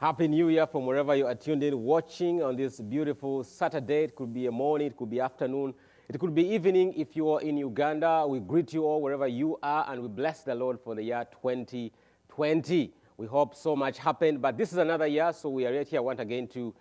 Happy New Year from wherever you are tuned in, watching on this beautiful Saturday. It could be a morning, it could be afternoon, it could be evening if you are in Uganda. We greet you all wherever you are, and we bless the Lord for the year 2020. We hope so much happened, but this is another year, so we are right here once again to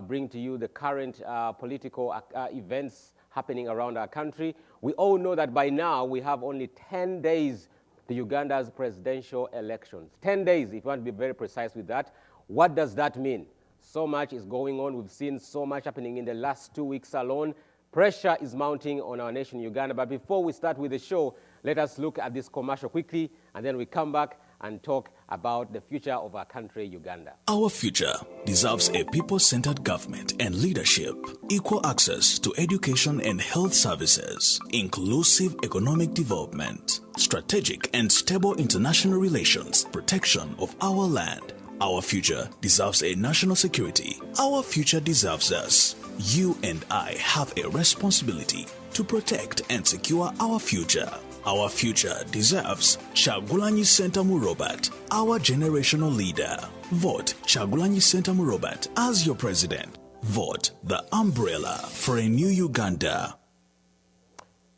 bring to you the current political events happening around our country. We all know that by now we have only 10 days to Uganda's presidential elections. 10 days, if you want to be very precise with that. What does that mean? So much is going on. We've seen so much happening in the last 2 weeks alone. Pressure is mounting on our nation, Uganda. But before we start with the show, let us look at this commercial quickly, and then we come back and talk about the future of our country, Uganda. Our future deserves a people-centered government and leadership, equal access to education and health services, inclusive economic development, strategic and stable international relations, protection of our land. Our future deserves a national security. Our future deserves us. You and I have a responsibility to protect and secure our future. Our future deserves Kyagulanyi Ssentamu Robert, our generational leader. Vote Kyagulanyi Ssentamu Robert as your president. Vote the umbrella for a new Uganda.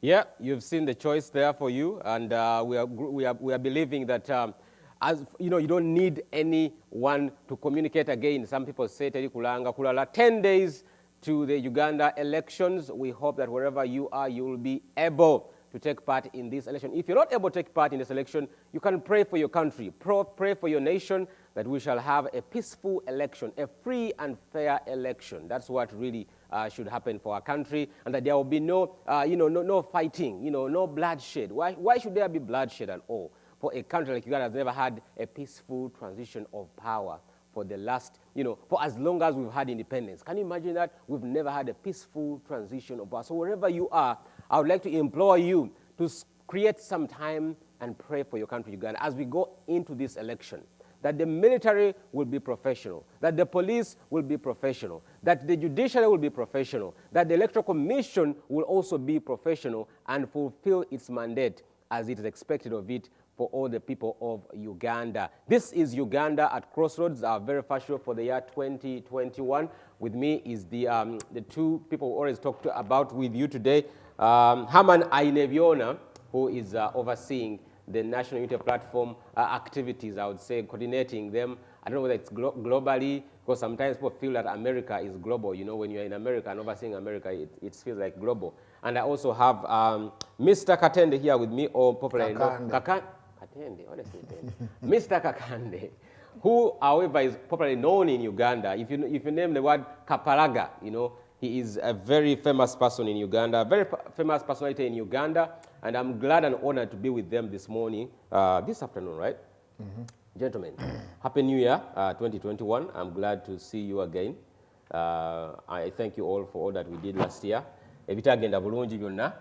Yeah, you've seen the choice there for you, and we are believing that as you know, you don't need anyone to communicate again. Some people say teri kulanga kulala 10 days to the Uganda elections. We hope that wherever you are, you will be able to take part in this election. If you're not able to take part in this election, you can pray for your country, pray for your nation, that we shall have a peaceful election, a free and fair election. That's what really should happen for our country, and that there will be no, no fighting, no bloodshed. Why should there be bloodshed at all? For a country like Uganda has never had a peaceful transition of power for the last, for as long as we've had independence. Can you imagine that? We've never had a peaceful transition of power. So wherever you are, I would like to implore you to create some time and pray for your country, Uganda, as we go into this election. That the military will be professional, that the police will be professional, that the judiciary will be professional, that the electoral commission will also be professional and fulfill its mandate as it is expected of it for all the people of Uganda. This is Uganda at Crossroads, our very first show for the year 2021. With me is the two people we always talked about with you today. Haman Ainebiona, who is overseeing the National Unity Platform activities, I would say, coordinating them. I don't know whether it's globally, because sometimes people feel that America is global. When you're in America and overseeing America, it feels like global. And I also have Mr. Katende here with me, or popularly known Mr. Kakande, who, however, is popularly known in Uganda. If you name the word Kapalaga, he is a very famous person in Uganda, a very famous personality in Uganda, and I'm glad and honored to be with them this morning, this afternoon, right? Mm-hmm. Gentlemen, Happy New Year 2021. I'm glad to see you again. I thank you all for all that we did last year. Ebitagenda bulungi byonna.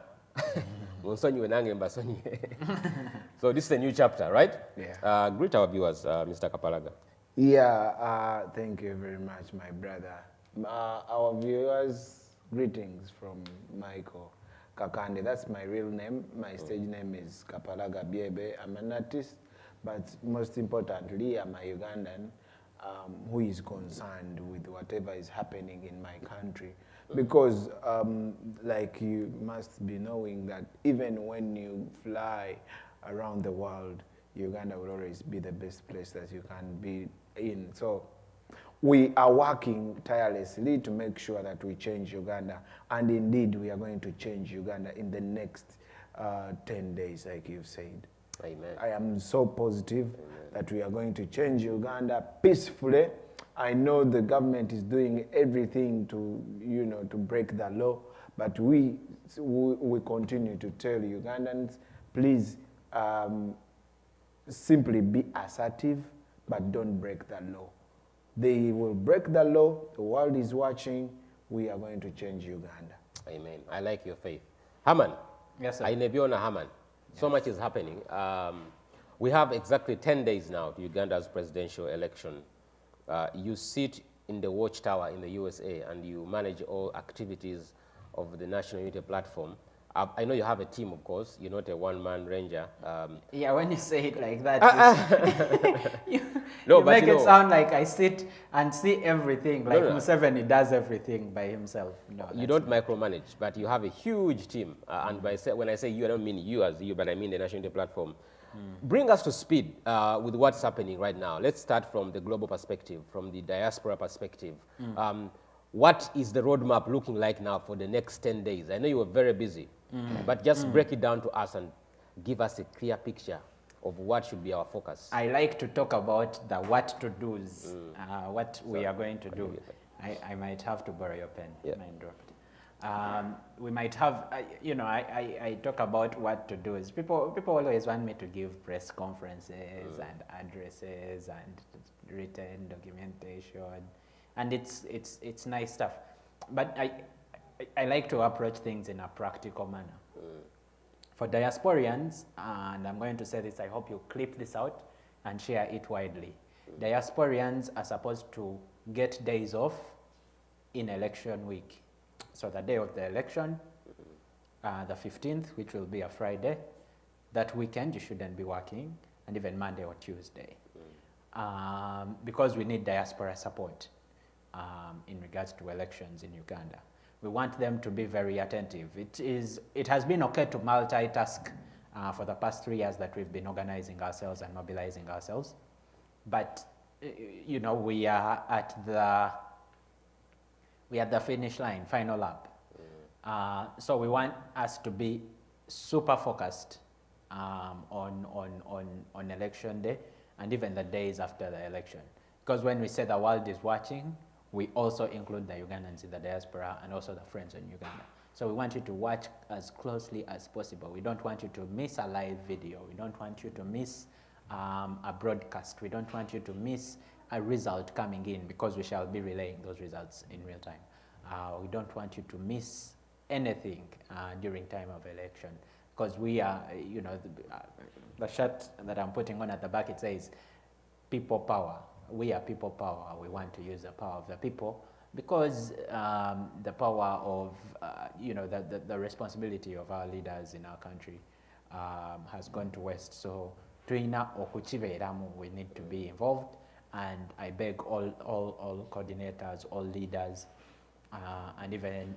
So this is a new chapter, right? Yeah. Greet our viewers, Mr. Kapalaga. Yeah, thank you very much, my brother. Our viewers, greetings from Michael Kakande. That's my real name. My stage name is Kapalaga Biebe. I'm an artist, but most importantly, I'm a Ugandan who is concerned with whatever is happening in my country. Because like you must be knowing that even when you fly around the world, Uganda will always be the best place that you can be in. So we are working tirelessly to make sure that we change Uganda. And indeed, we are going to change Uganda in the next 10 days, like you've said. Amen. I am so positive that we are going to change Uganda peacefully. I know the government is doing everything to, to break the law, but we continue to tell Ugandans, please simply be assertive, but don't break the law. They will break the law. The world is watching. We are going to change Uganda. Amen. I like your faith. Haman. Yes, sir. Ainebiona Haman. So much is happening. We have exactly 10 days now to Uganda's presidential election. You sit in the watchtower in the USA and you manage all activities of the National Unity Platform. I know you have a team, of course. You're not a one-man ranger. Yeah, when you say it like that, you, No, you but make you it know- sound like I sit and see everything, like no. Museveni does everything by himself. No, You that's don't micromanage, but you have a huge team. And when I say you, I don't mean you as you, but I mean the National Unity Platform. Bring us to speed with what's happening right now. Let's start from the global perspective, from the diaspora perspective. What is the roadmap looking like now for the next 10 days? I know you were very busy, but just break it down to us and give us a clear picture of what should be our focus. I like to talk about the what to do's, what we are going to do. I might have to borrow your pen. Yeah. Mine dropped. We might have, you know, I talk about what to do. People always want me to give press conferences and addresses and written documentation, and it's nice stuff. But I like to approach things in a practical manner. For diasporians, and I'm going to say this, I hope you clip this out and share it widely. Diasporians are supposed to get days off in election week. So the day of the election, the 15th, which will be a Friday, that weekend you shouldn't be working, and even Monday or Tuesday. Because we need diaspora support in regards to elections in Uganda. We want them to be very attentive. It has been okay to multitask for the past 3 years that we've been organizing ourselves and mobilizing ourselves. But, you know, we are at the finish line, final lap. So we want us to be super focused on election day and even the days after the election. Because when we say the world is watching, we also include the Ugandans in the diaspora and also the friends in Uganda. So we want you to watch as closely as possible. We don't want you to miss a live video. We don't want you to miss a broadcast. We don't want you to miss a result coming in because we shall be relaying those results in real time. We don't want you to miss anything during time of election because we are, you know, the shirt that I'm putting on at the back, it says people power. We are people power. We want to use the power of the people because the power of, you know, the responsibility of our leaders in our country has gone to waste. So tuina okuchiberamu, we need to be involved, and I beg all coordinators, all leaders, and even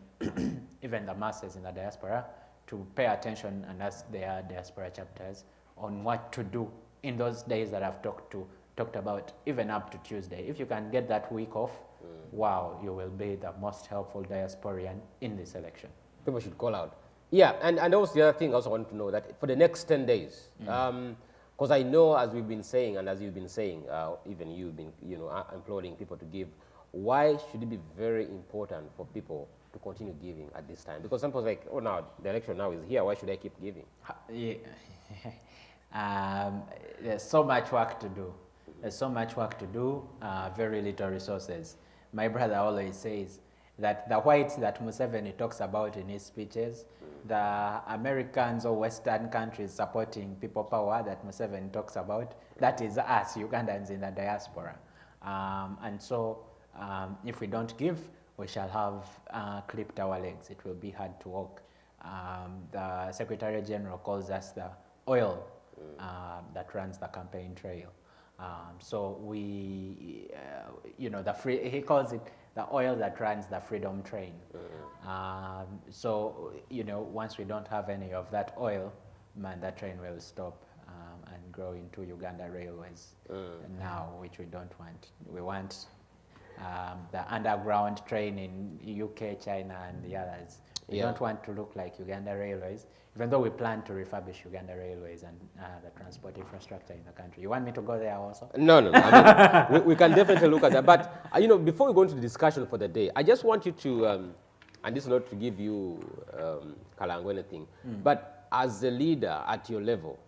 even the masses in the diaspora to pay attention and ask their diaspora chapters on what to do in those days that I've talked about, even up to Tuesday. If you can get that week off, wow, you will be the most helpful diasporian in this election. People should call out. Yeah, and also the other thing I also want to know that for the next 10 days, because I know as we've been saying and as you've been saying, even you've been, you know, imploring people to give, why should it be very important for people to continue giving at this time? Because some people are like, oh, now the election now is here, why should I keep giving? There's so much work to do. There's so much work to do, very little resources. My brother always says that the whites that Museveni talks about in his speeches, the Americans or Western countries supporting people power that Museveni talks about, that is us, Ugandans in the diaspora. And so if we don't give, we shall have clipped our legs. It will be hard to walk. The Secretary General calls us the oil that runs the campaign trail. So we, you know, he calls it the oil that runs the freedom train. So, you know, once we don't have any of that oil, man, that train will stop and grow into Uganda Railways now, which we don't want. We want the underground train in UK, China, and the others. We don't want to look like Uganda Railways, even though we plan to refurbish Uganda Railways and the transport infrastructure in the country. You want me to go there also? No. I mean, we can definitely look at that. But, you know, before we go into the discussion for the day, I just want you to, and this is not to give you Kalango anything, but as a leader at your level,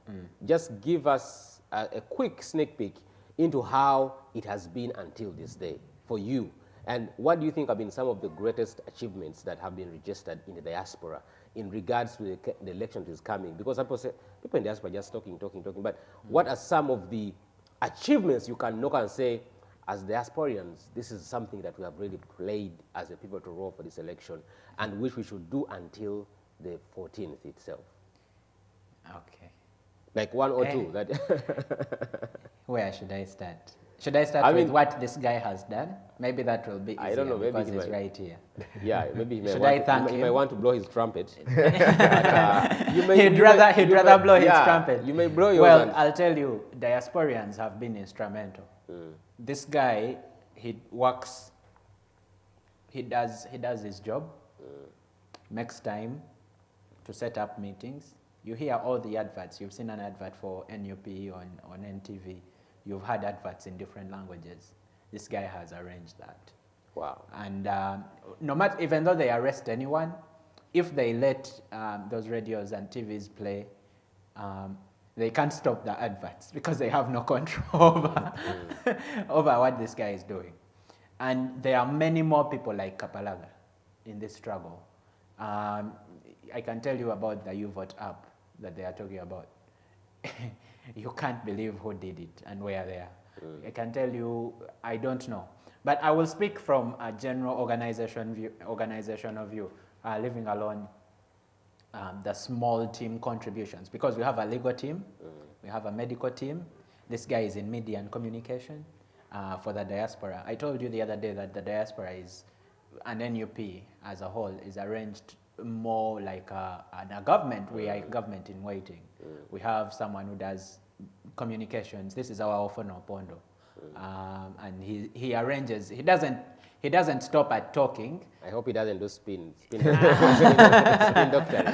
just give us a quick sneak peek into how it has been until this day for you. And what do you think have been some of the greatest achievements that have been registered in the diaspora in regards to the election that is coming? Because people say, people in the diaspora are just talking. But what are some of the achievements you can look and say, as diasporians, this is something that we have really played as a pivotal role for this election and which we should do until the 14th itself? Okay. Like one or two? That Where should I start? Should I start with what this guy has done? Maybe that will be easier. I don't know, maybe because he he's might. right here. Yeah, maybe he may Should want I thank he him? may want to blow his trumpet. He'd rather blow his trumpet. You may blow yours. Well, I'll tell you, diasporians have been instrumental. This guy, he works, he does his job, makes time to set up meetings. You hear all the adverts. You've seen an advert for NUP on NTV. You've had adverts in different languages. This guy has arranged that. Wow. And no matter, even though they arrest anyone, if they let those radios and TVs play, they can't stop the adverts because they have no control over what this guy is doing. And there are many more people like Kapalaga in this struggle. I can tell you about the YouVote app that they are talking about. You can't believe who did it and where they are. I can tell you, I don't know. But I will speak from a general organizational view, living alone, the small team contributions. Because we have a legal team, we have a medical team. This guy is in media and communication for the diaspora. I told you the other day that the diaspora is, an NUP as a whole, is arranged more like a government. We are a government in waiting. We have someone who does communications. This is our Ofono Pondo. And he arranges, he doesn't stop at talking. I hope he doesn't do spin doctoring.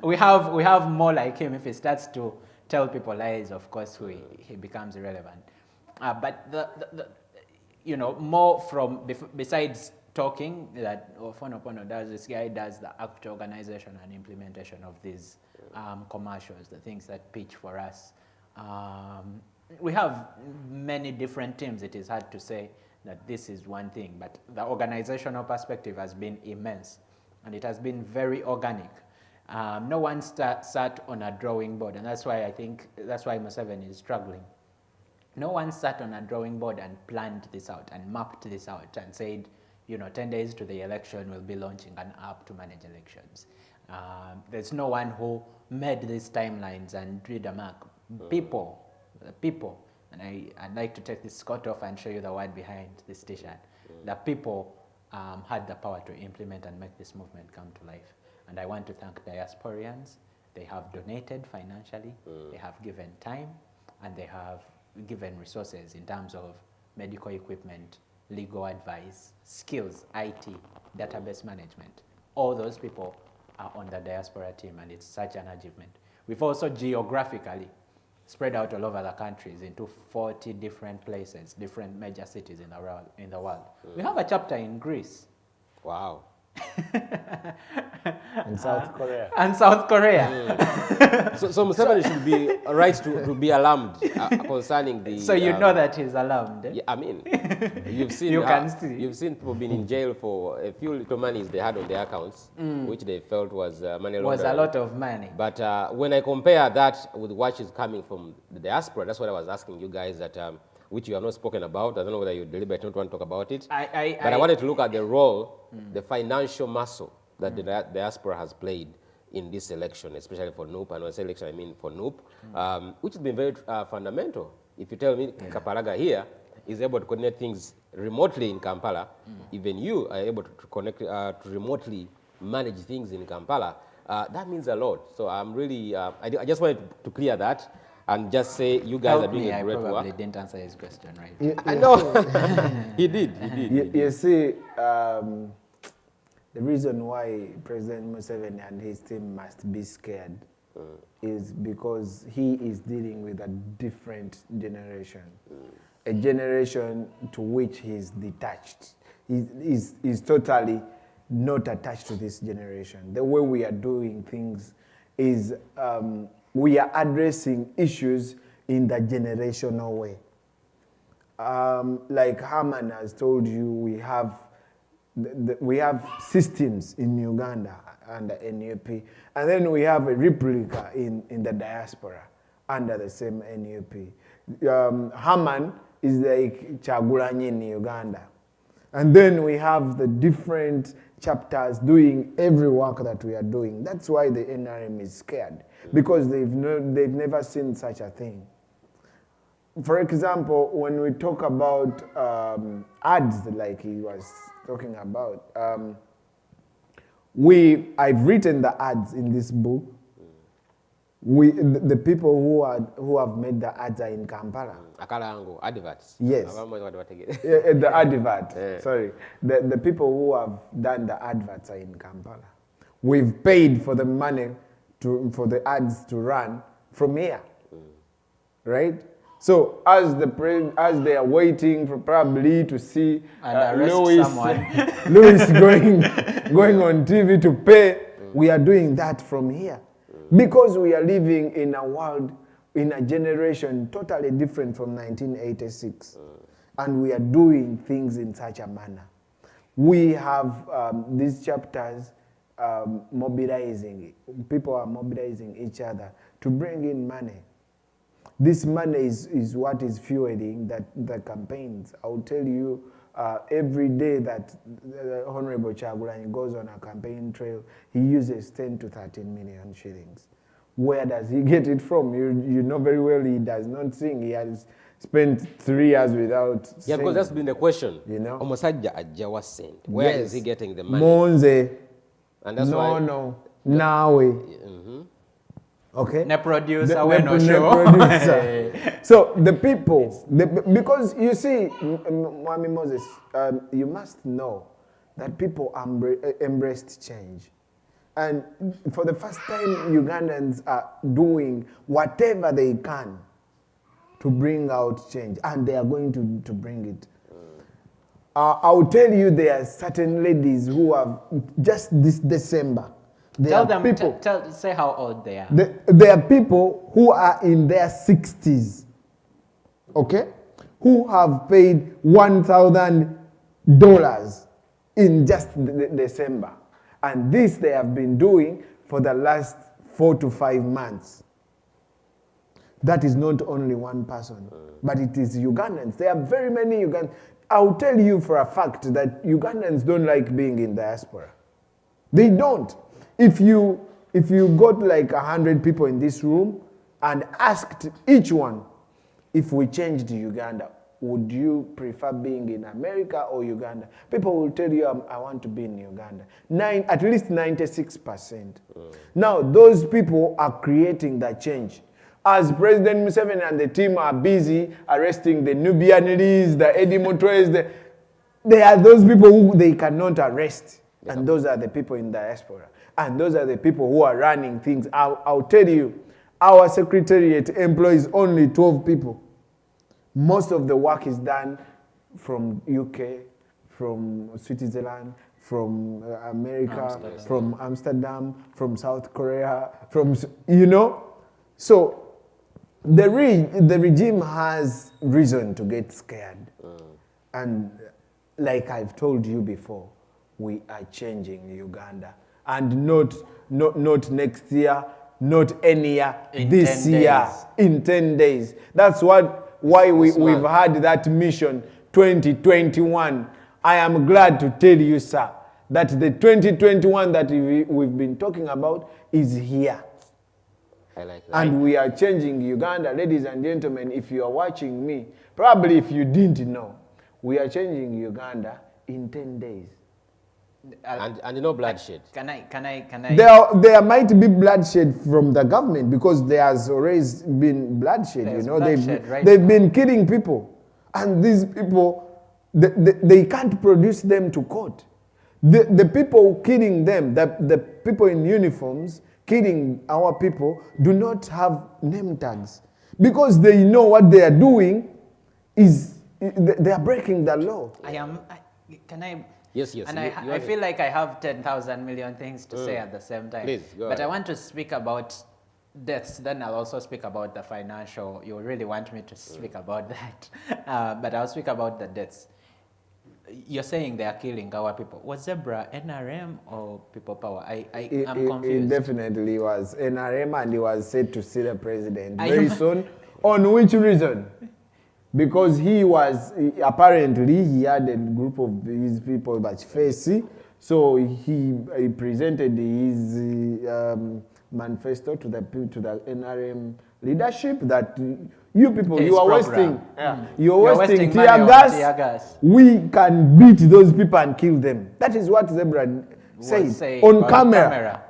We have more like him. If he starts to tell people lies, of course he becomes irrelevant. But more from besides talking that Ofono does, this guy does the actual organization and implementation of these commercials, the things that pitch for us. We have many different teams. It is hard to say that this is one thing, but the organizational perspective has been immense, and it has been very organic. No one sat on a drawing board, and that's why Museveni is struggling. No one sat on a drawing board and planned this out and mapped this out and said, 10 days to the election, we'll be launching an app to manage elections. There's no one who made these timelines and did a mark. People, and I'd like to take this coat off and show you the word behind this t-shirt. The people had the power to implement and make this movement come to life. And I want to thank diasporians. They have donated financially, they have given time, and they have given resources in terms of medical equipment, legal advice, skills, IT, database management. All those people are on the diaspora team, and it's such an achievement. We've also geographically spread out all over the countries into 40 different places, different major cities in the world. We have a chapter in Greece. Wow. In South Korea. And South Korea. So Museveni should be right to be alarmed concerning the... So you know that he's alarmed. Eh? Yeah, I mean, you've seen you've seen people being in jail for a few little monies they had on their accounts, which they felt was money laundering. Was a lot of money. But when I compare that with what is coming from the diaspora, that's what I was asking you guys that which you have not spoken about. I don't know whether you deliberately don't want to talk about it. But I wanted to look at the role, the financial muscle that the diaspora has played in this election, especially for NUP, and when I say election, I mean for NUP, which has been very fundamental. If you tell me Kapalaga here is able to coordinate things remotely in Kampala, even you are able to connect to remotely manage things in Kampala, that means a lot. So I'm really, I just wanted to clear that and just say you guys are doing a great work. I probably didn't answer his question, right? I know. He did. You see, the reason why President Museveni and his team must be scared is because he is dealing with a different generation, a generation to which he's detached. He's totally not attached to this generation. The way we are doing things is we are addressing issues in the generational way. Like Herman has told you, we have systems in Uganda under NUP, and then we have a replica in the diaspora under the same NUP. Herman is like Chagulanyi in Uganda. And then we have the different chapters doing every work that we are doing. That's why the NRM is scared, because they've never seen such a thing. For example, when we talk about ads, like he was talking about, I've written the ads in this book. The people who have made the ads are in Kampala. Akalango, adverts. Yes. The advert. Sorry. The people who have done the adverts are in Kampala. We've paid for the money for the ads to run from here. Right? So as they are waiting for probably to see Louis going on TV to pay, we are doing that from here. Because we are living in a world, in a generation totally different from 1986. And we are doing things in such a manner. We have these chapters mobilizing. People are mobilizing each other to bring in money. This money is what is fueling the campaigns. I'll tell you, every day that the Honorable Chagulanyi goes on a campaign trail, he uses 10 to 13 million shillings. Where does he get it from? You know very well he does not sing. He has spent 3 years without singing. Yeah, because that's been the question. You know? Omusajja ajja sent. Where is he getting the money? Monze. And that's why. Nawe. Okay? The producer, producer. So the people, because you see, Mwami Moses, you must know that people embraced change. And for the first time, Ugandans are doing whatever they can to bring out change. And they are going to bring it. I'll tell you, there are certain ladies who have, just this December, say how old they are. There are people who are in their 60s, okay, who have paid $1,000 in just December. And this they have been doing for the last 4 to 5 months. That is not only one person, but it is Ugandans. There are very many Ugandans. I'll tell you for a fact that Ugandans don't like being in diaspora. They don't. If you got like 100 people in this room and asked each one, if we changed to Uganda, would you prefer being in America or Uganda? People will tell you, I want to be in Uganda. At least 96%. Now, those people are creating that change. As President Museveni and the team are busy arresting the Nubianese, the Eddie Motores, they are those people who they cannot arrest. And those are the people in diaspora. And those are the people who are running things. I'll tell you, our secretariat employs only 12 people. Most of the work is done from UK, from Switzerland, from America, from Amsterdam, from South Korea, So the regime has reason to get scared. And like I've told you before, we are changing Uganda. And not next year, not any year, this year, in 10 days. That's why we've had that mission 2021. I am glad to tell you, sir, that the 2021 that we've been talking about is here. I like that. And we are changing Uganda. Ladies and gentlemen, if you are watching me, probably if you didn't know, we are changing Uganda in 10 days. And no bloodshed. Can I? There might be bloodshed from the government because there has always been bloodshed. They've been killing people, and these people, they can't produce them to court. The people killing them, the people in uniforms killing our people, do not have name tags because they know what they are doing is they are breaking the law. Yes. And I feel like I have 10,000 million things to say at the same time. Please, go But ahead. I want to speak about deaths, then I'll also speak about the financial. You really want me to speak about that. But I'll speak about the deaths. You're saying they are killing our people. Was Zebra NRM or People Power? I'm confused. It definitely was NRM, and he was said to see the president very soon. On which reason? Because he had a group of these people, but Facey, So he presented his manifesto to the NRM leadership that you people, His you are program. wasting, you're wasting money tear on gas. tear gas. We can beat those people and kill them. That is what Zebra said Say on camera.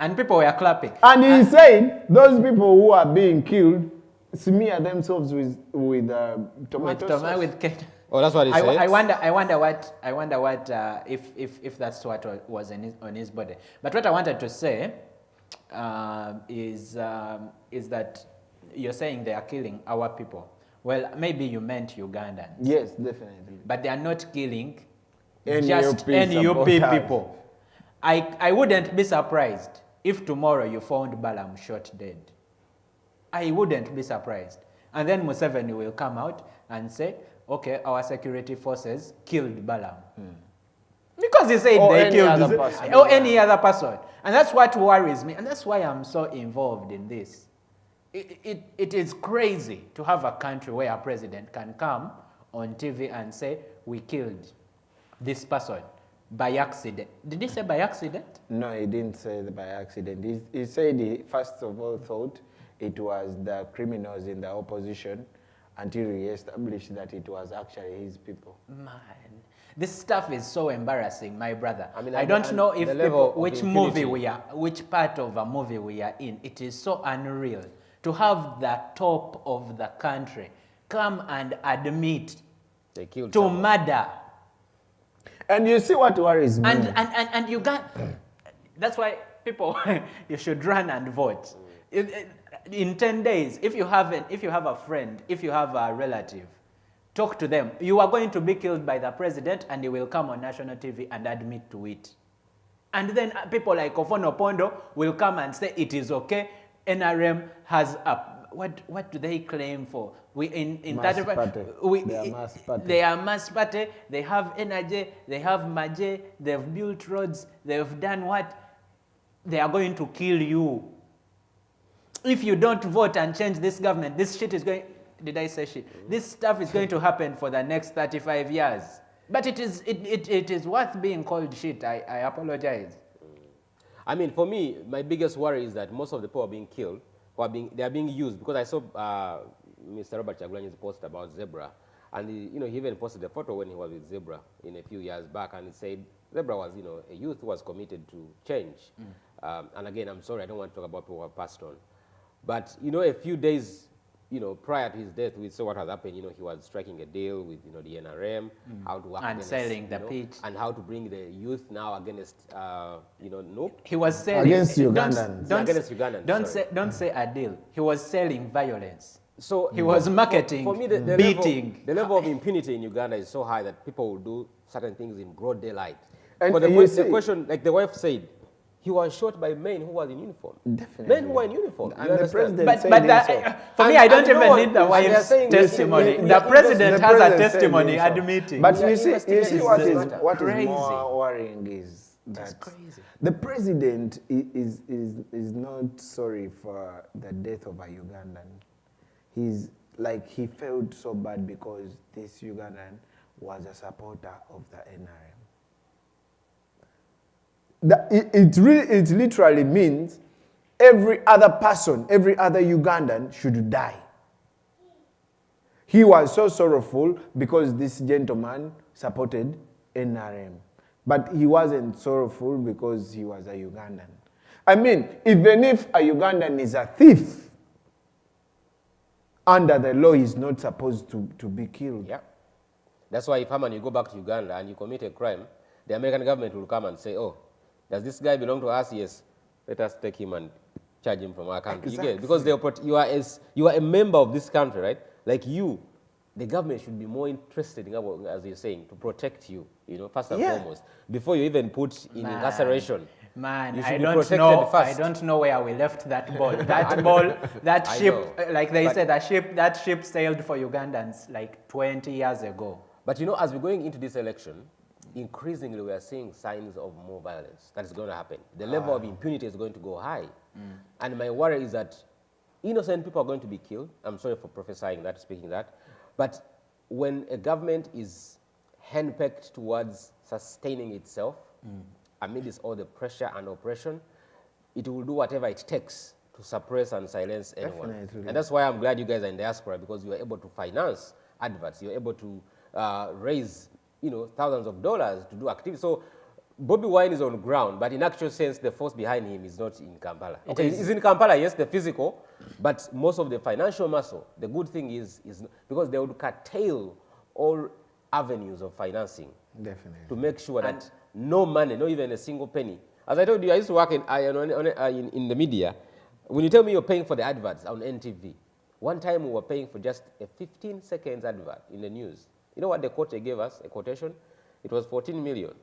And people were clapping. And he said those people who are being killed smear themselves with tomato sauce. With ketchup. Oh, that's what he said? I wonder what if that's what was on his body. But what I wanted to say is that you're saying they are killing our people. Well, maybe you meant Ugandans. Yes, definitely. But they are not killing NUP just NUP supporters. people. I wouldn't be surprised if tomorrow you found Balaam shot dead. I wouldn't be surprised. And then Museveni will come out and say, okay, our security forces killed Balaam. Because he said they killed him. Or any other person. And that's what worries me. And that's why I'm so involved in this. It is crazy to have a country where a president can come on TV and say, we killed this person by accident. Did he say by accident? No, he didn't say by accident. He said he first of all thought it was the criminals in the opposition until he established that it was actually his people. Man, this stuff is so embarrassing, my brother. I mean, I don't know if people, which impunity. which part of a movie we are in. It is so unreal to have the top of the country come and admit They killed to someone. murder. And you see what worries me? And you got, that's why people, you should run and vote. In 10 days, if you have a friend, if you have a relative, talk to them. You are going to be killed by the president, and he will come on national TV and admit to it. And then people like Ofono Pondo will come and say it is okay. NRM has a, what do they claim for? We in Mass 35 party. They are mass party. They are mass party. They have energy. They have maje. They've built roads. They've done what? They are going to kill you. If you don't vote and change this government, this shit is going. Did I say shit? This stuff is going to happen for the next 35 years. But it is worth being called shit. I apologize. I mean, for me, my biggest worry is that most of the people are being killed, they are being used, because I saw Mr. Robert Chagulanyi's post about Zebra, and he even posted a photo when he was with Zebra in a few years back, and he said Zebra was, a youth who was committed to change. And again, I'm sorry, I don't want to talk about people who have passed on. But, a few days, prior to his death, we saw what had happened. He was striking a deal with, the NRM, how to work And against, selling the pitch. and how to bring the youth now against, NUP. He was selling Against Ugandans. Against Ugandans, Don't say a deal. He was selling violence. So He was marketing, for me, the beating. the level of impunity in Uganda is so high that people will do certain things in broad daylight. And For the you the see- question, like the wife said, he was shot by men who were in uniform. Definitely. Men who were in uniform. And You the understand? president But said that, himself. for me, And- I don't and you know even what? need the They are wife's saying- testimony. we The are president The has a president said testimony himself. admitting. But We are you see investigating what this is matter. what is Crazy. more worrying is that crazy. the president is not sorry for the death of a Ugandan. He felt so bad because this Ugandan was a supporter of the NRM. It literally means every other person, every other Ugandan should die. He was so sorrowful because this gentleman supported NRM. But he wasn't sorrowful because he was a Ugandan. I mean, even if a Ugandan is a thief, under the law, he's not supposed to be killed. Yeah. That's why if Haman, you go back to Uganda and you commit a crime, the American government will come and say, oh, does this guy belong to us? Yes. Let us take him and charge him from our country. You get it? Because you are a member of this country, right? Like you, the government should be more interested in, as you're saying, to protect you, first and foremost, before you even put in incarceration. Man, You should I be don't protected know. first. I don't know where we left that ball. That ball, that I ship, know. like they But- said, that ship sailed for Ugandans like 20 years ago. But as we're going into this election, increasingly we are seeing signs of more violence that is going to happen. The level of impunity is going to go high. And my worry is that innocent people are going to be killed. I'm sorry for prophesying that, speaking that. But when a government is handpicked towards sustaining itself, amidst all the pressure and oppression, it will do whatever it takes to suppress and silence anyone. Definitely. And that's why I'm glad you guys are in diaspora, because you are able to finance adverts. You're able to raise, thousands of dollars to do activities. So Bobby Wine is on ground, but in actual sense, the force behind him is not in Kampala. Okay, it's in Kampala, yes, the physical, but most of the financial muscle, the good thing is because they would curtail all avenues of financing. Definitely. To make sure that no money, not even a single penny. As I told you, I used to work in the media. When you tell me you're paying for the adverts on NTV, one time we were paying for just a 15 seconds advert in the news. You know what the quote they gave us, a quotation? It was 14 million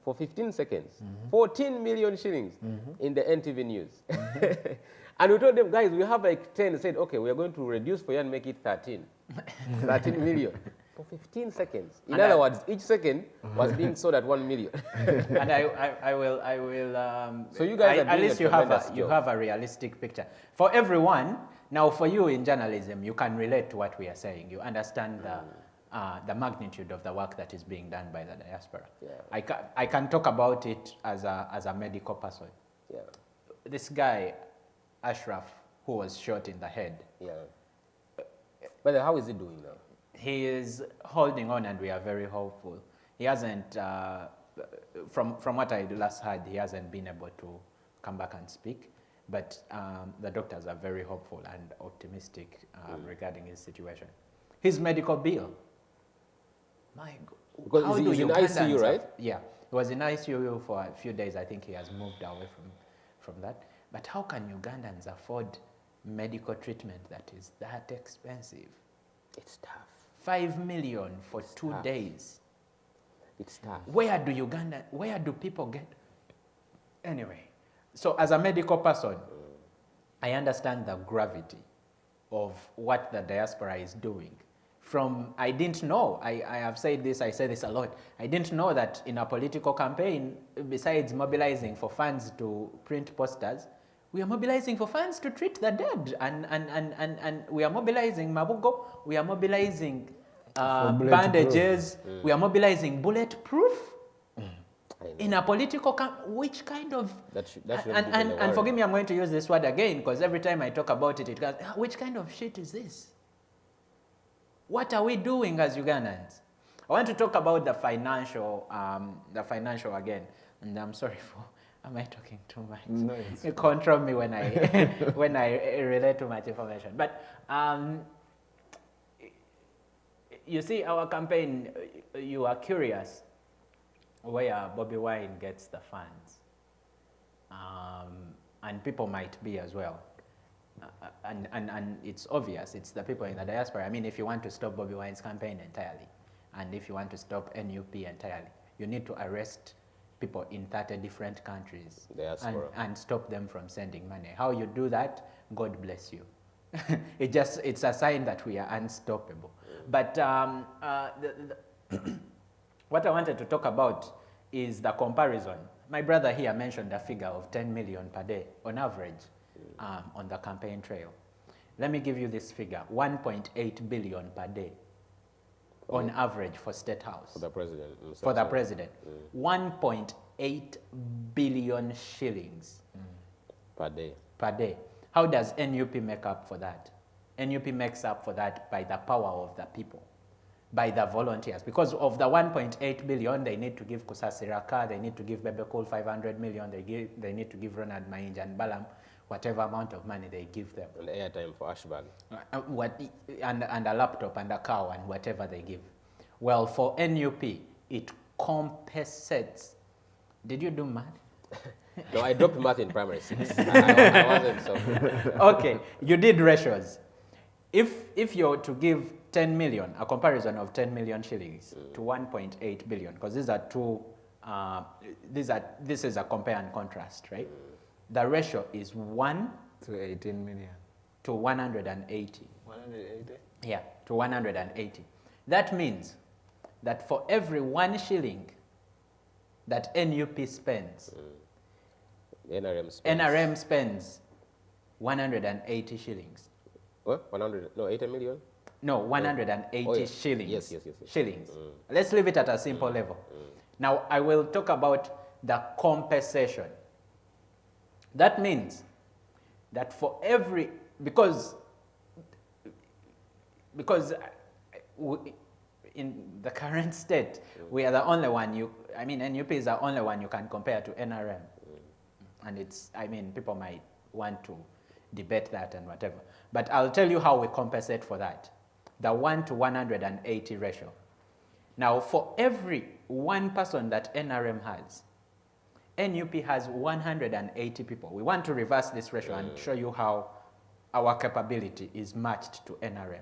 for 15 seconds. 14 million shillings in the NTV news. And we told them, guys, we have like 10. They said, okay, we are going to reduce for you and make it 13. 13 million. For 15 seconds. In other words, each second was being sold at 1 million. And I will. So you guys are doing at least a you job. have a realistic picture for everyone. Now, for you in journalism, you can relate to what we are saying. You understand the magnitude of the work that is being done by the diaspora. Yeah. I can talk about it as a medical person. Yeah. This guy, Ashraf, who was shot in the head. Yeah. But how is he doing now? He is holding on, and we are very hopeful. He hasn't, from what I last heard, he hasn't been able to come back and speak. But the doctors are very hopeful and optimistic regarding his situation. His medical bill, my God. Because he's in ICU, right? Yeah, he was in ICU for a few days. I think he has moved away from that. But how can Ugandans afford medical treatment that is that expensive? It's tough. 5 million for 2 days. It's tough. Where do people get? Anyway, so as a medical person, I understand the gravity of what the diaspora is doing. I didn't know, I have said this, I say this a lot, I didn't know that in a political campaign, besides mobilizing for funds to print posters, we are mobilizing for funds to treat the dead, and we are mobilizing mabugo, we are mobilizing bandages, we are mobilizing bulletproof. In a political which kind of... And forgive me, I'm going to use this word again, because every time I talk about it, it goes, which kind of shit is this? What are we doing as Ugandans? I want to talk about the financial again, and I'm sorry for... Am I talking too much? No, you control me when I when I relate too much information. But you see, our campaign, you are curious where Bobby Wine gets the funds, and people might be as well. And it's obvious, it's the people in the diaspora. I mean, if you want to stop Bobby Wine's campaign entirely, and if you want to stop NUP entirely, you need to arrest people in 30 different countries and stop them from sending money. How you do that, God bless you. It's a sign that we are unstoppable. But what I wanted to talk about is the comparison. My brother here mentioned a figure of 10 million per day on average on the campaign trail. Let me give you this figure, 1.8 billion per day on average for State House. For the president. For the president. 1.8 billion shillings. Per day. Per day. How does NUP make up for that? NUP makes up for that by the power of the people, by the volunteers. Because of the 1.8 billion, they need to give Kusasi Raka, they need to give Bebe Cool 500 million, they need to give Ronald Mainja and Balam whatever amount of money they give them. And airtime for Ashbag. And a laptop and a cow and whatever they give. Well, for NUP, it compensates. Did you do math? No, I dropped math in primary 6. I wasn't so. Okay, you did ratios. If you're to give 10 million, a comparison of 10 million shillings to 1.8 billion, because these are two, this is a compare and contrast, right? The ratio is 1 to 18 million. To 180. 180? Yeah, to 180. That means that for every 1 shilling that NUP spends, NRM spends 180 shillings. What? 100? No, 80 million? No, 180 shillings. Yes. Shillings. Let's leave it at a simple level. Now, I will talk about the compensation. That means that for every, because in the current state, we are the only one NUP is the only one you can compare to NRM. And it's, people might want to debate that and whatever. But I'll tell you how we compensate for that. The 1 to 180 ratio. Now, for every one person that NRM has, NUP has 180 people. We want to reverse this ratio and show you how our capability is matched to NRM.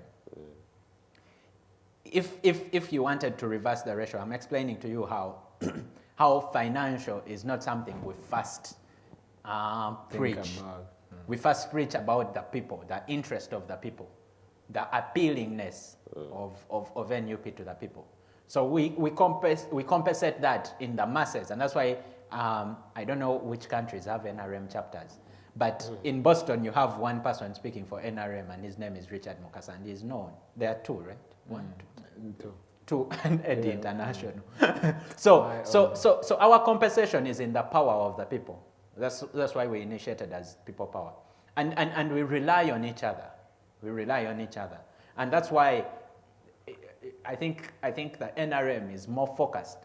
If you wanted to reverse the ratio, I'm explaining to you how how financial is not something we first preach. We first preach about the people, the interest of the people, the appealingness of NUP to the people. So we compensate that in the masses, and that's why I don't know which countries have NRM chapters, but in Boston you have one person speaking for NRM, and his name is Richard Mukasa, and he's known. There are two, right? Two, and Eddie International. So our compensation is in the power of the people. That's why we initiated as people power, and we rely on each other. We rely on each other, and that's why I think the NRM is more focused.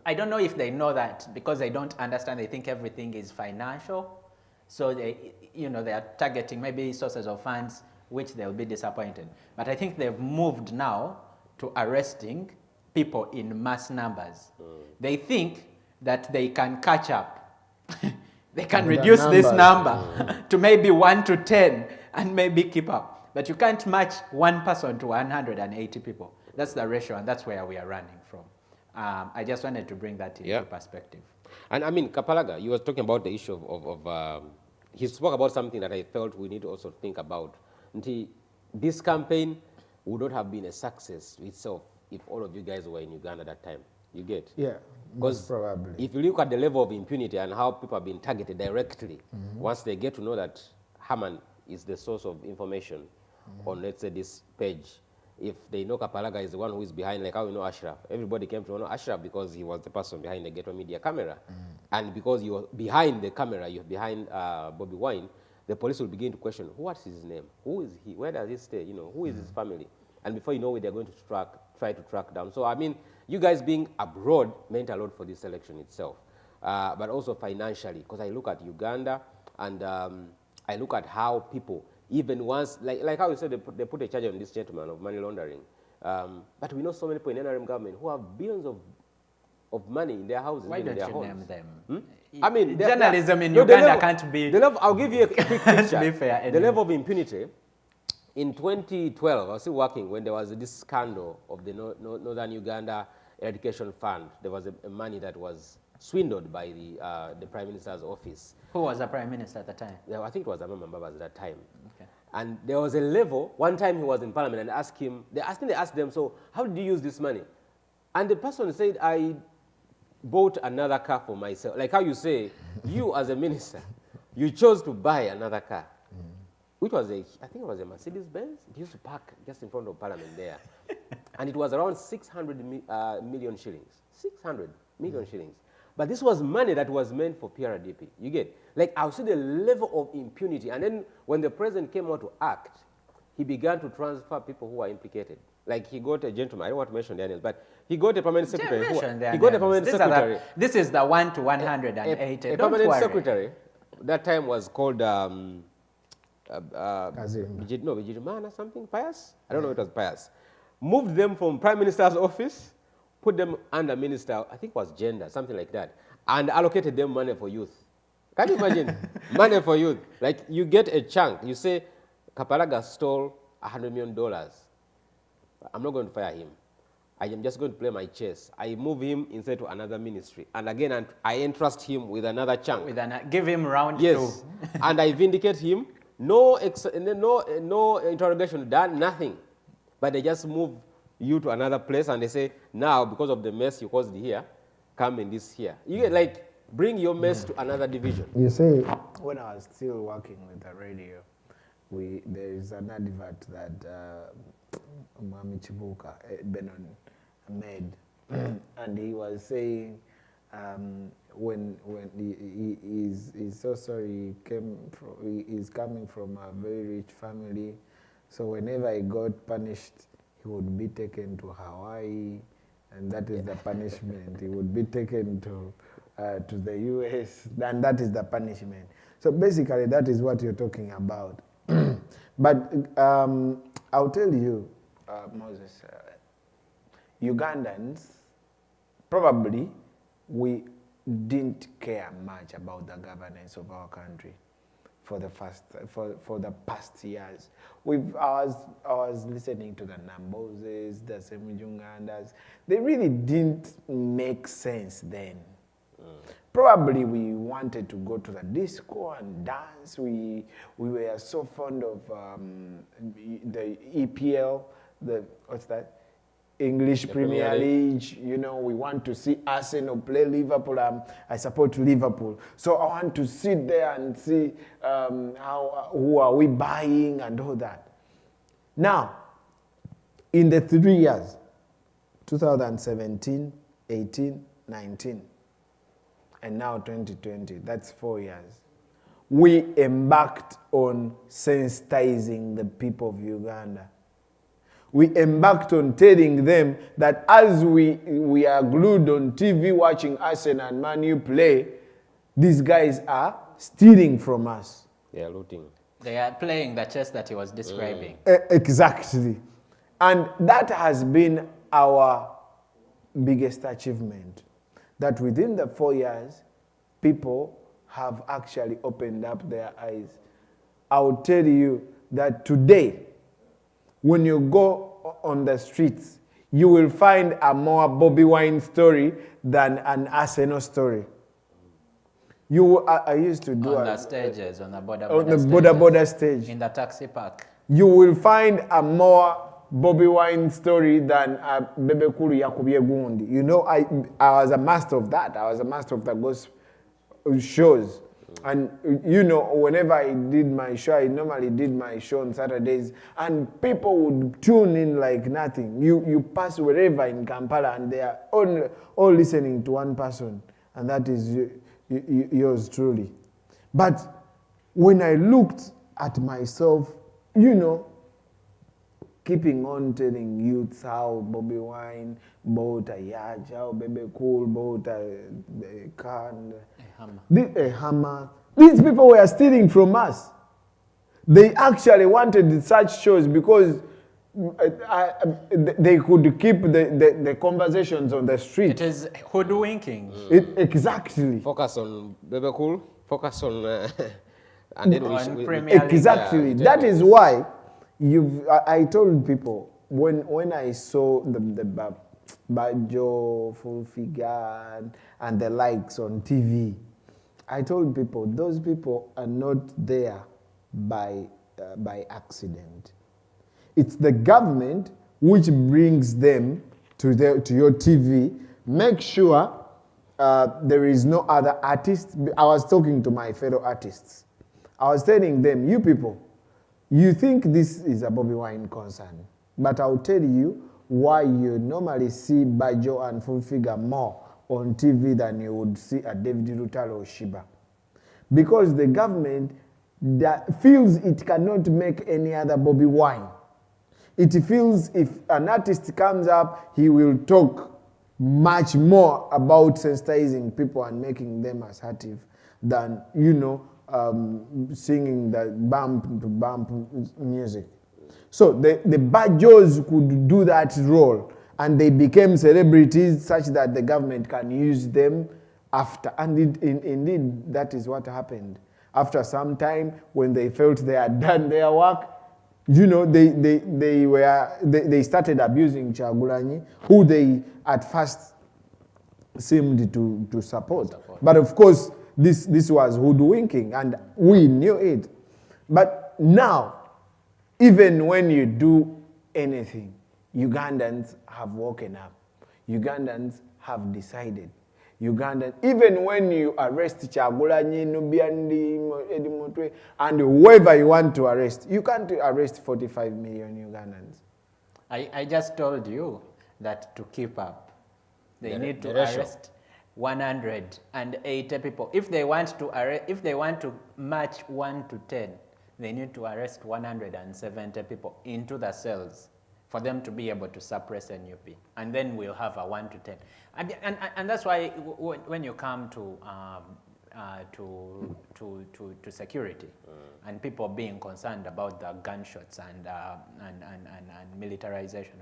I don't know if they know that, because they don't understand. They think everything is financial, so they are targeting maybe sources of funds, which they'll be disappointed. But I think they've moved now to arresting people in mass numbers. They think that they can catch up. They can reduce this number to maybe 1 to 10 and maybe keep up. But you can't match one person to 180 people. That's the ratio, and that's where we are running from. I just wanted to bring that into perspective. And Kapalaga, you were talking about the issue of he spoke about something that I felt we need to also think about. This campaign would not have been a success itself if all of you guys were in Uganda at that time. You get? Yeah, most probably. If you look at the level of impunity and how people have been targeted directly, once they get to know that Haman is the source of information on, let's say, this page, if they know Kapalaga is the one who is behind, like how we know Ashraf. Everybody came to know Ashraf because he was the person behind the Ghetto Media camera. And because you're behind the camera, you're behind Bobby Wine, the police will begin to question, what's his name? Who is he? Where does he stay? Who is his family? And before you know it, they're going to try to track down. So, you guys being abroad meant a lot for this election itself, but also financially, because I look at Uganda and I look at how people, even once, like how you said, they put a charge on this gentleman of money laundering. But we know so many people in NRM government who have billions of money in their houses. Why don't you homes. Name them? Journalism in Uganda can't be. I'll give you a quick picture. Be fair, anyway. The level of impunity. In 2012, I was still working when there was this scandal of the Northern Uganda Education Fund. There was a money that was swindled by the Prime Minister's office. Who was the Prime Minister at the time? Yeah, I think it was Amama Mbaba at that time. Okay. And there was a level, one time he was in Parliament and they asked them, so how did you use this money? And the person said, I bought another car for myself. Like how you say, you as a minister, you chose to buy another car. Which was I think it was a Mercedes-Benz. It used to park just in front of Parliament there. And it was around 600 million shillings. 600 million shillings. But this was money that was meant for PRDP. You get? Like, I'll see the level of impunity. And then when the president came out to act, he began to transfer people who were implicated. Like, he got a gentleman, I don't want to mention their names, but he got a permanent secretary. This is the 1 to 180. A permanent secretary. That time was called... Bijimana something, Pius? I don't know if it was Pius. Moved them from Prime Minister's office, put them under Minister, I think it was gender, something like that, and allocated them money for youth. Can you imagine? Money for youth. Like, you get a chunk. You say, Kapalaga stole $100 million. I'm not going to fire him. I am just going to play my chess. I move him instead to another ministry. And again, I entrust him with another chunk. Give him round two. And I vindicate him. No interrogation done, nothing. But they just move you to another place and they say, now, because of the mess you caused here, come in this here. You get, like, bring your mess to another division. You see, when I was still working with the radio, there is an advert that Mami Chibuka, Benon, made. And he was saying, when he's so sorry, he's coming from a very rich family, so whenever he got punished, he would be taken to Hawaii, and that is the punishment. He would be taken to the US, and that is the punishment. So basically, that is what you're talking about. But I'll tell you, Moses, Ugandans, probably, we didn't care much about the governance of our country for the past years. I was listening to the Namboses, the Semijungandas. They really didn't make sense then. Probably we wanted to go to the disco and dance. We were so fond of the EPL, what's that? English Premier League. You know, we want to see Arsenal play Liverpool. I support Liverpool. So I want to sit there and see who are we buying and all that. Now, in the 3 years, 2017, 18, 19, and now 2020, that's 4 years, we embarked on sensitizing the people of Uganda. We embarked on telling them that as we are glued on TV watching Arsenal and Man U play, these guys are stealing from us. They are looting. They are playing the chess that he was describing. Exactly. And that has been our biggest achievement. That within the 4 years, people have actually opened up their eyes. I'll tell you that today, when you go on the streets, you will find a more Bobby Wine story than an Arsenal story. I used to do on the stages, on the border stage. In the taxi park. You will find a more Bobby Wine story than a Bebe Kulu Yakubye Gundi. You know, I was a master of that. I was a master of the gospel shows. And, you know, whenever I did my show, I normally did my show on Saturdays, and people would tune in like nothing. You pass wherever in Kampala, and they are all listening to one person, and that is yours truly. But when I looked at myself, you know, keeping on telling youths how Bobby Wine bought a yacht, how Bebe Cool bought a car, a hammer. These people were stealing from us. They actually wanted such shows because they could keep the conversations on the street. It is hoodwinking. Exactly. Focus on Bebe Cool. Focus on and then on Premier League. Exactly. Yeah, that is why I told people when I saw the Bajo, Full Figure, and the likes on TV, I told people those people are not there by accident. It's the government which brings them to your TV. Make sure there is no other artist. I was talking to my fellow artists. I was telling them, you people, you think this is a Bobby Wine concern, but I'll tell you why you normally see Bajo and Full Figure more on TV than you would see a David Lutalo or Shiba. Because the government that feels it cannot make any other Bobby Wine. It feels if an artist comes up, he will talk much more about sensitizing people and making them assertive than, you know, singing the bump to bump music. So the Bajos could do that role, and they became celebrities such that the government can use them after. And indeed, that is what happened. After some time, when they felt they had done their work, you know, they started abusing Kyagulanyi, who they at first seemed to support. But of course, this was hoodwinking, and we knew it. But now, even when you do anything, Ugandans have woken up. Ugandans have decided. Even when you arrest Kyagulanyi, Nubiandi, Edimotwe, and whoever you want to arrest, you can't arrest 45 million Ugandans. I just told you that to keep up, they need to arrest 180 people. If they want to match 1 to 10, they need to arrest 170 people into the cells for them to be able to suppress NUP, and then we'll have a 1 to 10. And that's why when you come to security and people being concerned about the gunshots and militarization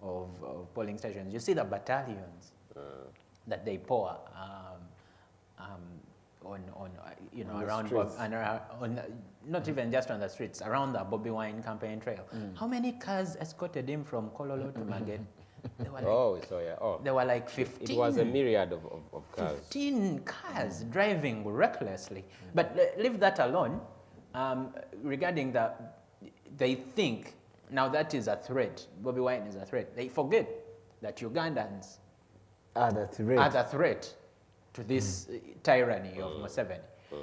of polling stations, you see the battalions that they pour not even just on the streets, around the Bobby Wine campaign trail. How many cars escorted him from Kololo to Magere? There were like 15. It was a myriad of cars. 15 cars driving recklessly. But leave that alone. Regarding they think now that is a threat. Bobby Wine is a threat. They forget that Ugandans are the threat to this tyranny of Museveni.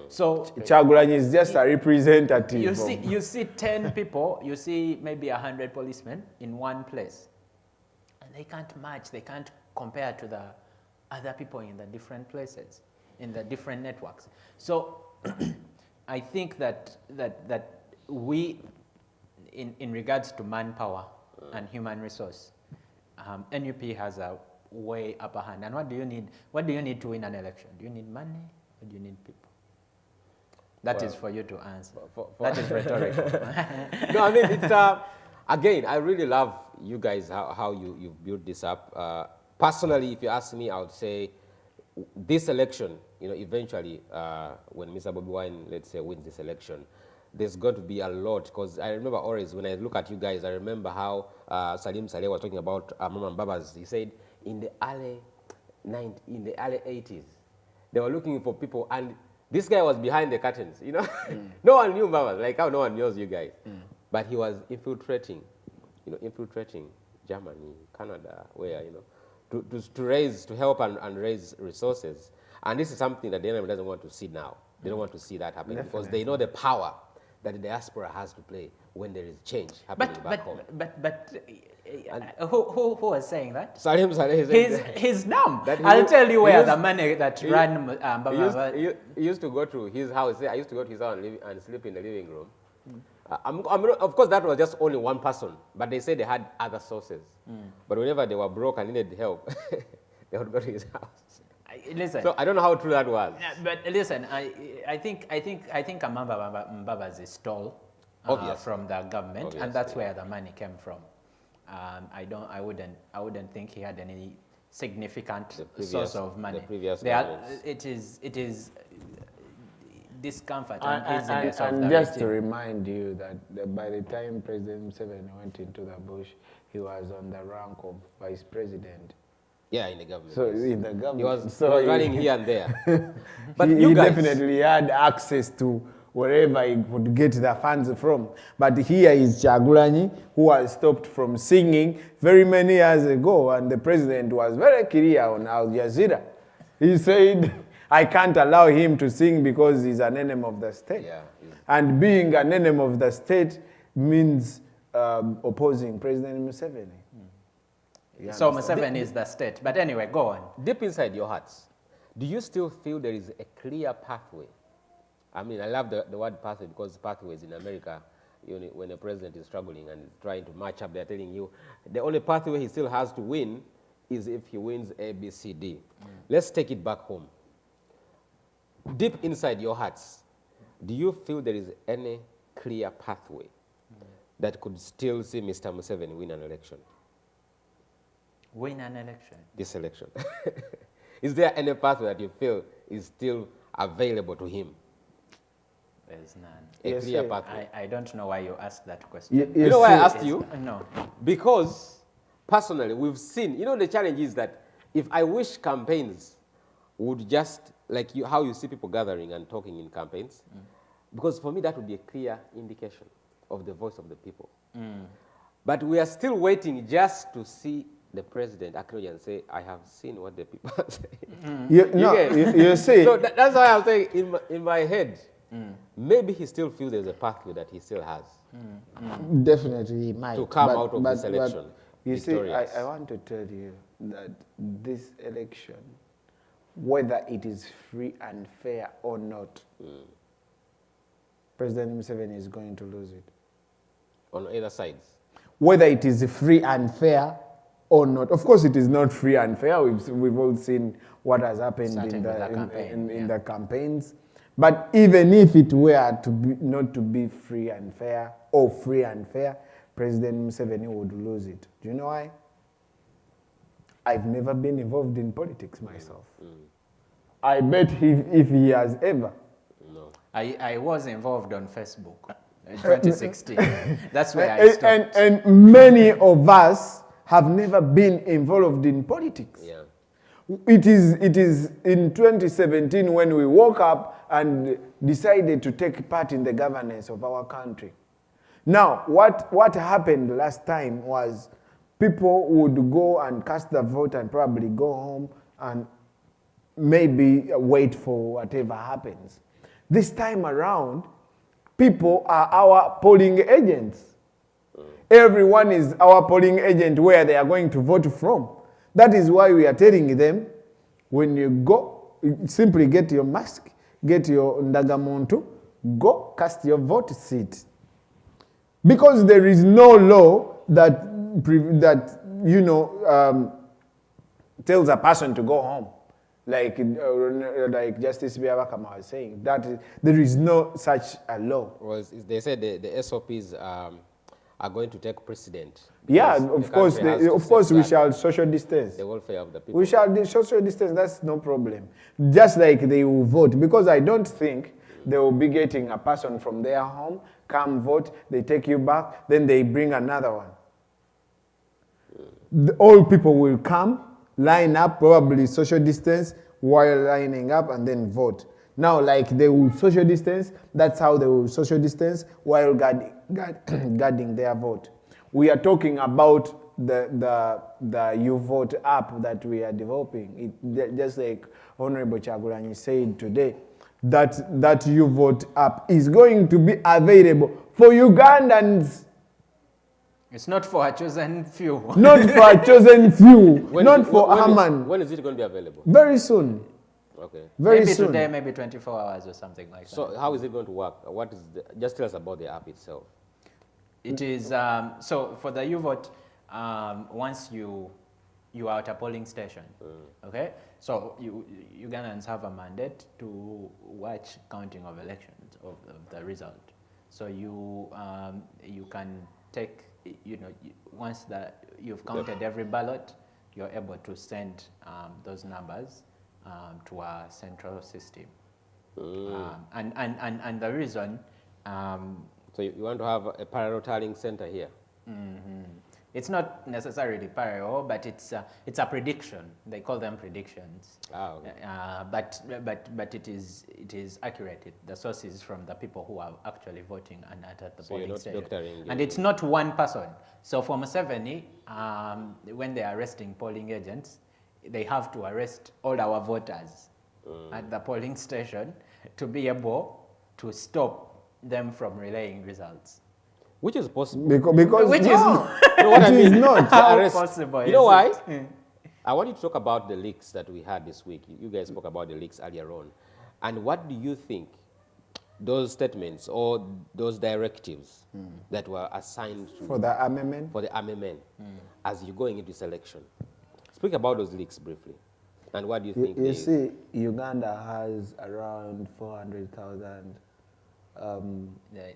So Kyagulanyi is just a representative. You see 10 people, you see maybe 100 policemen in one place. And they can't match, they can't compare to the other people in the different places, in the different networks. So I think that we, in regards to manpower and human resource, NUP has a way upper hand. And what do you need? What do you need to win an election? Do you need money or do you need people? That is for you to answer. That is rhetorical. No, I mean, it's, again, I really love you guys, how you've built this up. Personally, if you ask me, I would say this election, eventually, when Mr. Bobby Wine, let's say, wins this election, there's going to be a lot, because I remember always, when I look at you guys, I remember how Salim Saleh was talking about Mama Mbabas. He said in the early 80s, they were looking for people, and this guy was behind the curtains, No one knew Mbabas, like how no one knows you guys. But he was infiltrating Germany, Canada, where, to help and raise resources. And this is something that the enemy doesn't want to see now. They don't want to see that happening. Definitely. Because they know the power that the diaspora has to play when there is change happening back home. Who was saying that? Salim Saleh. He's numb. I'll tell you where the money that ran. He used to go to his house. I used to go to his house and sleep in the living room. Of course, that was just only one person, but they said they had other sources. But whenever they were broke and needed help, they would go to his house. Listen. So I don't know how true that was. But listen, I think Mbabas is stole from the government, Obviously. and that's where the money came from. I wouldn't think he had any significant source of money. The previous it is discomfort and easiness of the and just regime. to remind you that by the time President Museveni went into the bush, he was on the rank of vice president. Yeah, in the government. So in the government, he was running here and there. But he definitely had access to wherever he could get the funds from. But here is Kyagulanyi, who was stopped from singing very many years ago, and the president was very clear on Al Jazeera. He said, I can't allow him to sing because he's an enemy of the state. Yeah, and being an enemy of the state means opposing President Museveni. So Museveni is the state. But anyway, go on. Deep inside your hearts, do you still feel there is a clear pathway? I mean, I love the word pathway, because pathways in America, when a president is struggling and trying to match up, they're telling you the only pathway he still has to win is if he wins A, B, C, D. Let's take it back home. Deep inside your hearts, do you feel there is any clear pathway that could still see Mr. Museveni win an election? Win an election? This election. Is there any pathway that you feel is still available to him? There's none. A clear pathway. I don't know why you asked that question. You know why I asked you? No. Because, personally, we've seen, the challenge is that if I wish campaigns would just, like how you see people gathering and talking in campaigns, because for me that would be a clear indication of the voice of the people. But we are still waiting just to see the president acknowledge and say, I have seen what the people are saying. You see. So that's why I'm saying in my head, maybe he still feels there's a pathway that he still has. Definitely he might. To come out of this election. You victorious. see, I want to tell you that this election whether it is free and fair or not, President Museveni is going to lose it. On either sides. Whether it is free and fair or not. Of course, it is not free and fair. We've all seen what has happened in the campaigns. But even if it were to be not to be free and fair or free and fair, President Museveni would lose it. Do you know why? I've never been involved in politics myself. I bet if he has ever. No. I was involved on Facebook in 2016. That's where I stopped. And many of us have never been involved in politics. Yeah. It is in 2017 when we woke up and decided to take part in the governance of our country. Now, what happened last time was people would go and cast the vote and probably go home and maybe wait for whatever happens. This time around, people are our polling agents. Everyone is our polling agent where they are going to vote from. That is why we are telling them, when you go, simply get your mask, get your ndagamuntu, go cast your vote seat. Because there is no law that tells a person to go home. Like Justice Biabakama was saying, there is no such a law. Well, they said the SOPs are going to take precedent. Yeah, of course, we shall social distance. The welfare of the people. We shall social distance, that's no problem. Just like they will vote, because I don't think they will be getting a person from their home, come vote, they take you back, then they bring another one. All people will come, line up, probably social distance, while lining up, and then vote. Now, like they will social distance, that's how they will social distance while guarding their vote. We are talking about the You Vote app that we are developing. Just like Honorable Chagulanyi said today, that You Vote app is going to be available for Ugandans. It's not for a chosen few. Not for a chosen few. Not for Haman. When is it going to be available? Very soon. Okay. Very maybe soon. Today, maybe 24 hours or something like that. So how is it going to work? Just tell us about the app itself. It is, so for the U-Vote, once you are at a polling station, okay? So Ugandans have a mandate to watch counting of elections, of the result. So you can take, once you've counted every ballot, you're able to send those numbers to a central system. And the reason... so you want to have a parallel tallying center here? It's not necessarily parallel, but it's a prediction. They call them predictions. Okay. But it is accurate. The source is from the people who are actually voting and at the polling station. And it's not one person. So for Museveni, when they are arresting polling agents, they have to arrest all our voters at the polling station to be able to stop them from relaying results. Which is possible. Because Which no, You know what I mean? is not. How possible You know why? is it? I want you to talk about the leaks that we had this week. You guys spoke about the leaks earlier on. And what do you think those statements or those directives that were assigned to For the armament? For the army men as you're going into this election? Speak about those leaks briefly. And what do you think? You see, Uganda has around 400,000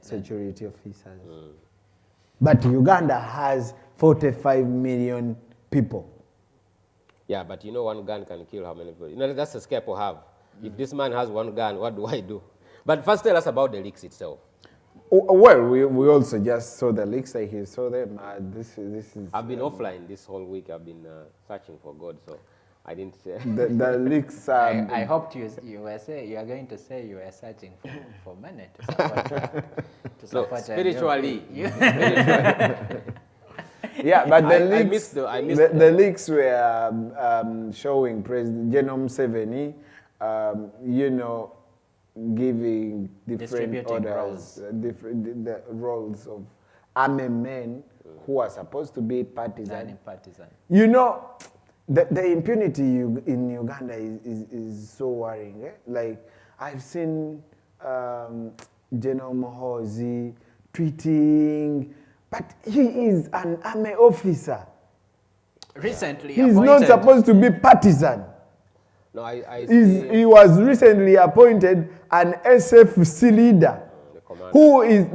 security officers. But Uganda has 45 million people. Yeah, but one gun can kill how many people? That's the scare people have. If this man has one gun, what do I do? But first tell us about the leaks itself. Well, we also just saw the leaks. Like he saw them. This is. I've been offline this whole week. I've been searching for God, so I didn't say. The leaks. I hoped you are going to say you were searching for money to support spiritually. Yeah, but the leaks. The leaks were showing President General Museveni, giving different orders, the roles of army men who are supposed to be partisan. The impunity in Uganda is so worrying. Eh? Like, I've seen General Muhoozi tweeting, but he is an army officer. Recently He's appointed. not supposed to be partisan. No, I see. He was recently appointed an SFC leader. Who is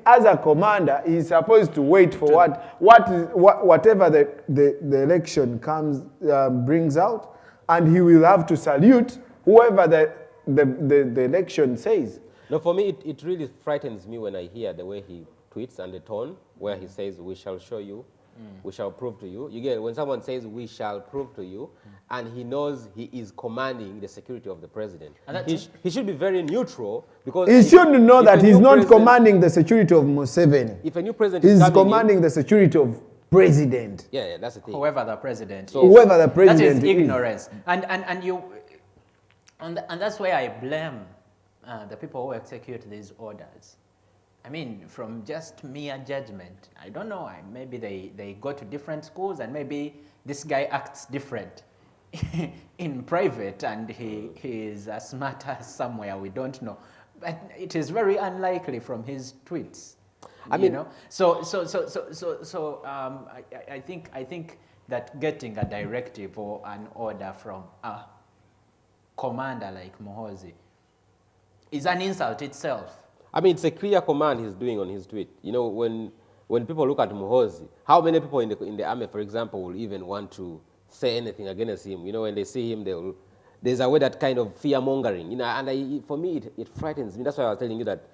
as a commander, he's supposed to wait for whatever the election comes brings out, and he will have to salute whoever the election says. No, for me, it really frightens me when I hear the way he tweets and the tone where he says, "We shall show you, we shall prove to you." You get when someone says, "We shall prove to you," and he knows he is commanding the security of the president. He should be very neutral because he should know that he's not commanding the security of Museveni. If a new president is coming commanding the security of president. Yeah, that's the thing. Whoever the president. So, whoever the president that is ignorance, and that's why I blame the people who execute these orders. I mean, from just mere judgment, I don't know, maybe they go to different schools and maybe this guy acts different in private and he is smarter somewhere, we don't know. But it is very unlikely from his tweets. I mean, you know? I think that getting a directive or an order from a commander like Muhoozi is an insult itself. I mean, it's a clear command he's doing on his tweet. You know, when people look at Muhoozi, how many people in the army, for example, will even want to say anything against him? You know, when they see him, there's a way that kind of fear-mongering. You know, and for me, it frightens me. That's why I was telling you that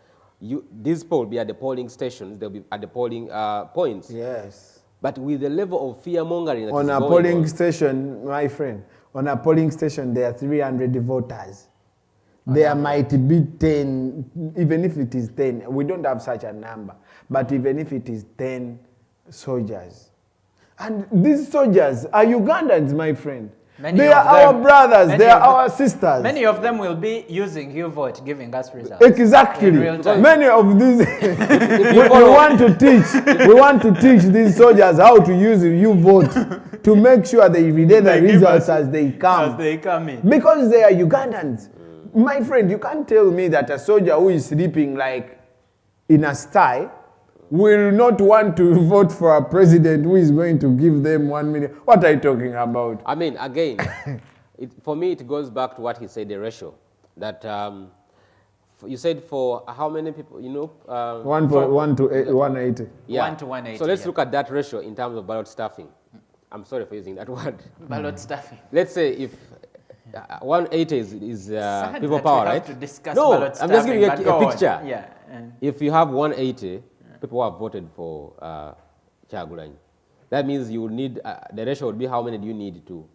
these people will be at the polling stations, they'll be at the polling points. Yes. But with the level of fear-mongering that on is a going polling on, station, my friend, on a polling station, there are 300 voters. There might be 10, even if it is 10, we don't have such a number, but even if it is 10 soldiers. And these soldiers are Ugandans, my friend. They are our brothers, they are our sisters. Many of them will be using YouVote, giving us results. Exactly. Many of these, we want to teach these soldiers how to use YouVote to make sure they relay the results as they come. As they come in. Because they are Ugandans. My friend, you can't tell me that a soldier who is sleeping like in a sty will not want to vote for a president who is going to give them 1 million. What are you talking about? I mean, again, for me, it goes back to what he said, the ratio. That you said for how many people, you know? 1 to 180. Yeah. 1 to 180. So let's look at that ratio in terms of ballot stuffing. I'm sorry for using that word. Ballot stuffing. Let's say if 180 is people that power, we have right? to discuss No, ballot I'm just stuffing, giving you a picture. Yeah. If you have 180 people who have voted for Kyagulanyi, that means you would need, the ratio would be how many do you need to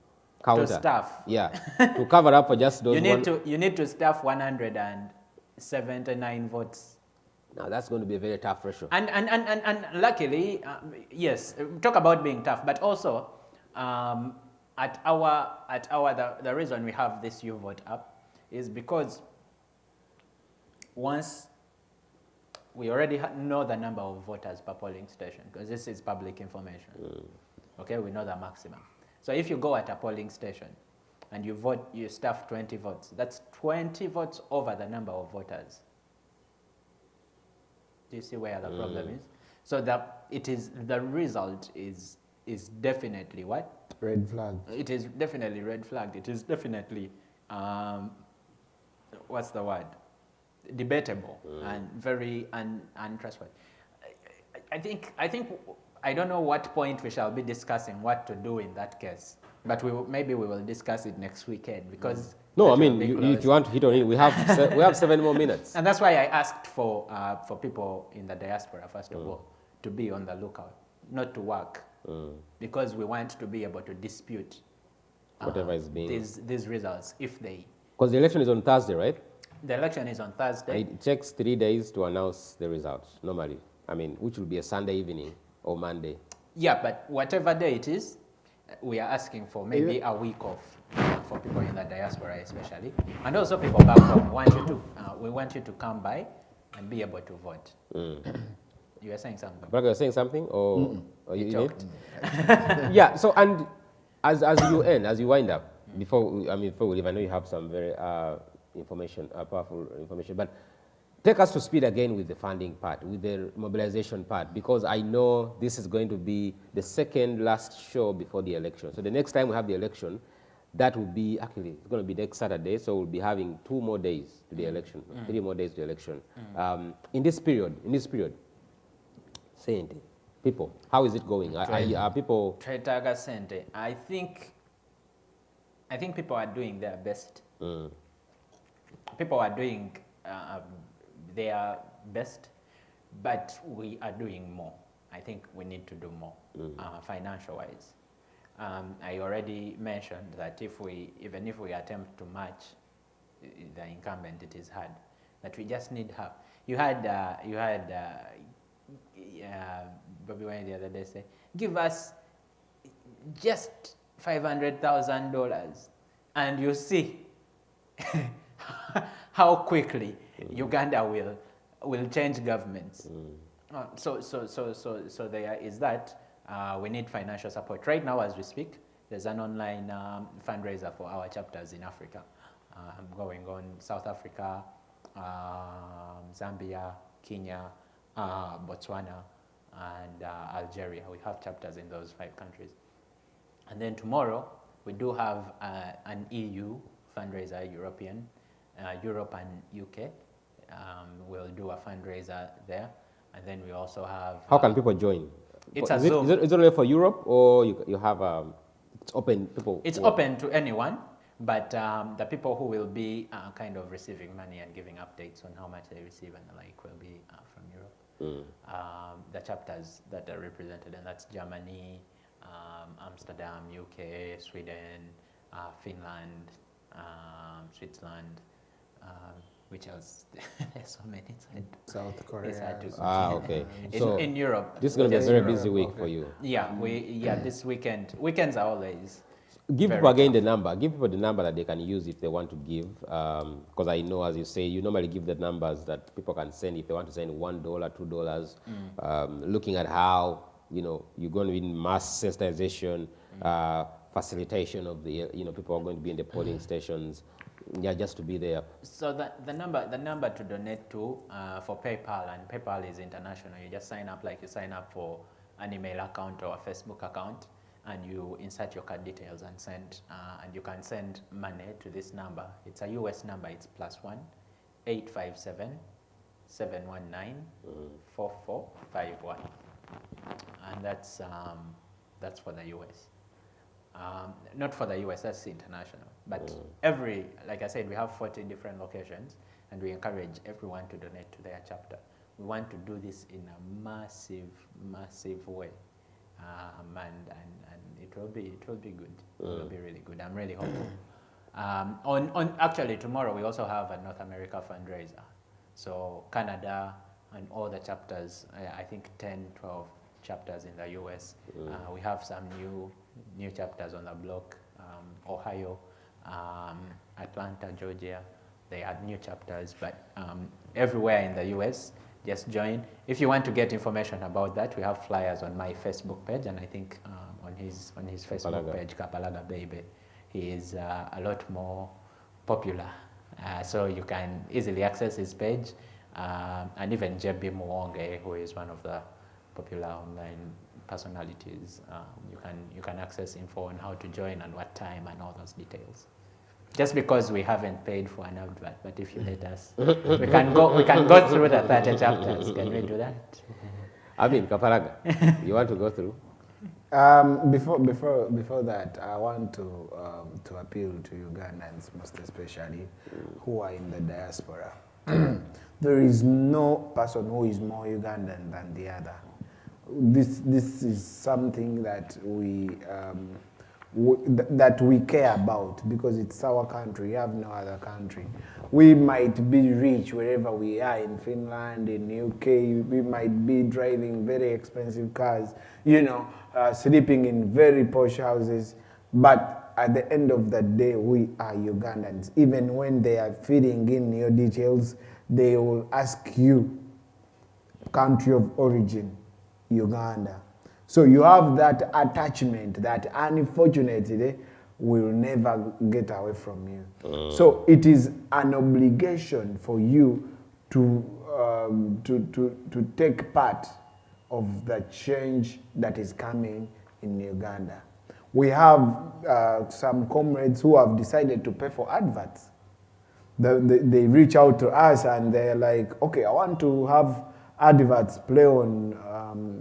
counter? To staff. Yeah, to cover up for just those You need to staff 179 votes. Now that's going to be a very tough ratio. And luckily, yes, talk about being tough, but also the reason we have this YouVote app is because once we already know the number of voters per polling station, because this is public information. Okay, we know the maximum. So if you go at a polling station and you staff 20 votes, that's 20 votes over the number of voters. Do you see where the problem is? So the result is definitely what? Red flag. It is definitely red flagged. It is definitely, what's the word? Debatable and very untrustworthy. I think I don't know what point we shall be discussing what to do in that case, but maybe we will discuss it next weekend because. No, I mean, if you want to hit on it, we have 7 more minutes. And that's why I asked for people in the diaspora first of all to be on the lookout, not to work, because we want to be able to dispute whatever is being these results if they. Because the election is on Thursday, right? The election is on Thursday. It takes 3 days to announce the results normally. I mean, which will be a Sunday evening or Monday. Yeah, but whatever day it is, we are asking for maybe a week off for people in the diaspora especially. And also people back home. We want you to come by and be able to vote. You were saying something? Braga, you were saying something? Or you talked. Yeah, so and As you end, as you wind up, before we leave, I know you have some very powerful information, but take us to speed again with the funding part, with the mobilization part, because I know this is going to be the second last show before the election. So the next time we have the election, that will be, actually, it's going to be next Saturday, so we'll be having 2 more days to the election, 3 more days to the election. In this period, Sente, people, how is it going? Are people... Twetaaga Sente, I think people are doing their best. People are doing their best, but we are doing more. I think we need to do more, financial-wise. I already mentioned that even if we attempt to match the incumbent, it is hard. That we just need help. You had Bobby Wine the other day say, give us just $500,000, and you see how quickly Uganda will change governments. So there is that. We need financial support. Right now, as we speak, there's an online fundraiser for our chapters in Africa going on. South Africa, Zambia, Kenya, Botswana, and Algeria. We have chapters in those 5 countries. And then tomorrow, we do have an EU fundraiser, Europe and UK. We'll do a fundraiser there. And then we also have... How can people join? It's a Zoom. Is it only for Europe, or you have it's open people? It's open to anyone, but the people who will be kind of receiving money and giving updates on how much they receive and the like will be from Europe. The chapters that are represented, and that's Germany, Amsterdam, UK, Sweden, Finland, Switzerland. Which else? There's so many. South Korea. Okay. In Europe. This is going to be a very busy week for you. Yeah, this weekends are always. Give people again the number. Give people the number that they can use if they want to give. Because I know, as you say, you normally give the numbers that people can send if they want to send $1, $2. Looking at how you're going to be in mass sensitization, facilitation of the people are going to be in the polling stations. Yeah, just to be there. So the number to donate to for PayPal, and PayPal is international. You just sign up like you sign up for an email account or a Facebook account, and you insert your card details and send. And you can send money to this number. It's a US number. It's +1 857 719 4451, and that's for the US. Not for the US, that's international. But like I said, we have 40 different locations, and we encourage everyone to donate to their chapter. We want to do this in a massive, massive way, and it will be good. It will be really good. I'm really hopeful. Actually, tomorrow we also have a North America fundraiser. So Canada and all the chapters, I think 10, 12 chapters in the US. We have some new chapters on the block, Ohio, Atlanta, Georgia. They had new chapters, but everywhere in the US, just join. If you want to get information about that, we have flyers on my Facebook page, and I think on his Facebook page, Kapalaga Baby, he is a lot more popular. So you can easily access his page, and even JB Muwonge, who is one of the popular online personalities. You can access info on how to join and what time and all those details. Just because we haven't paid for an advert, but if you let us, we can go through the 30 chapters. Can we do that? I mean, Kaparaga, you want to go through? Before that, I want to appeal to Ugandans, most especially, who are in the diaspora. There is no person who is more Ugandan than the other. This is something that we care about, because it's our country. We have no other country. We might be rich wherever we are, in Finland, in UK. We might be driving very expensive cars, sleeping in very posh houses. But at the end of the day, we are Ugandans. Even when they are filling in your details, they will ask you country of origin, Uganda. So you have that attachment that unfortunately will never get away from you. So it is an obligation for you to take part of the change that is coming in Uganda. We have some comrades who have decided to pay for adverts. They reach out to us and they're like, okay, I want to have adverts play on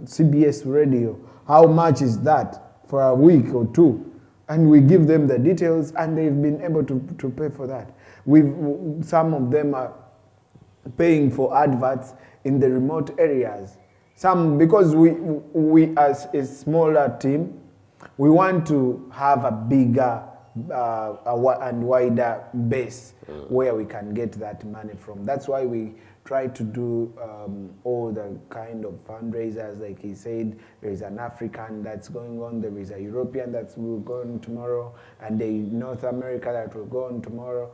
CBS radio. How much is that for a week or two? And we give them the details and they've been able to pay for that. Some of them are paying for adverts in the remote areas. Some, because we as a smaller team, we want to have a bigger and wider base where we can get that money from. That's why we try to do all the kind of fundraisers. Like he said, there is an African that's going on, there is a European that will go on tomorrow, and the North America that will go on tomorrow.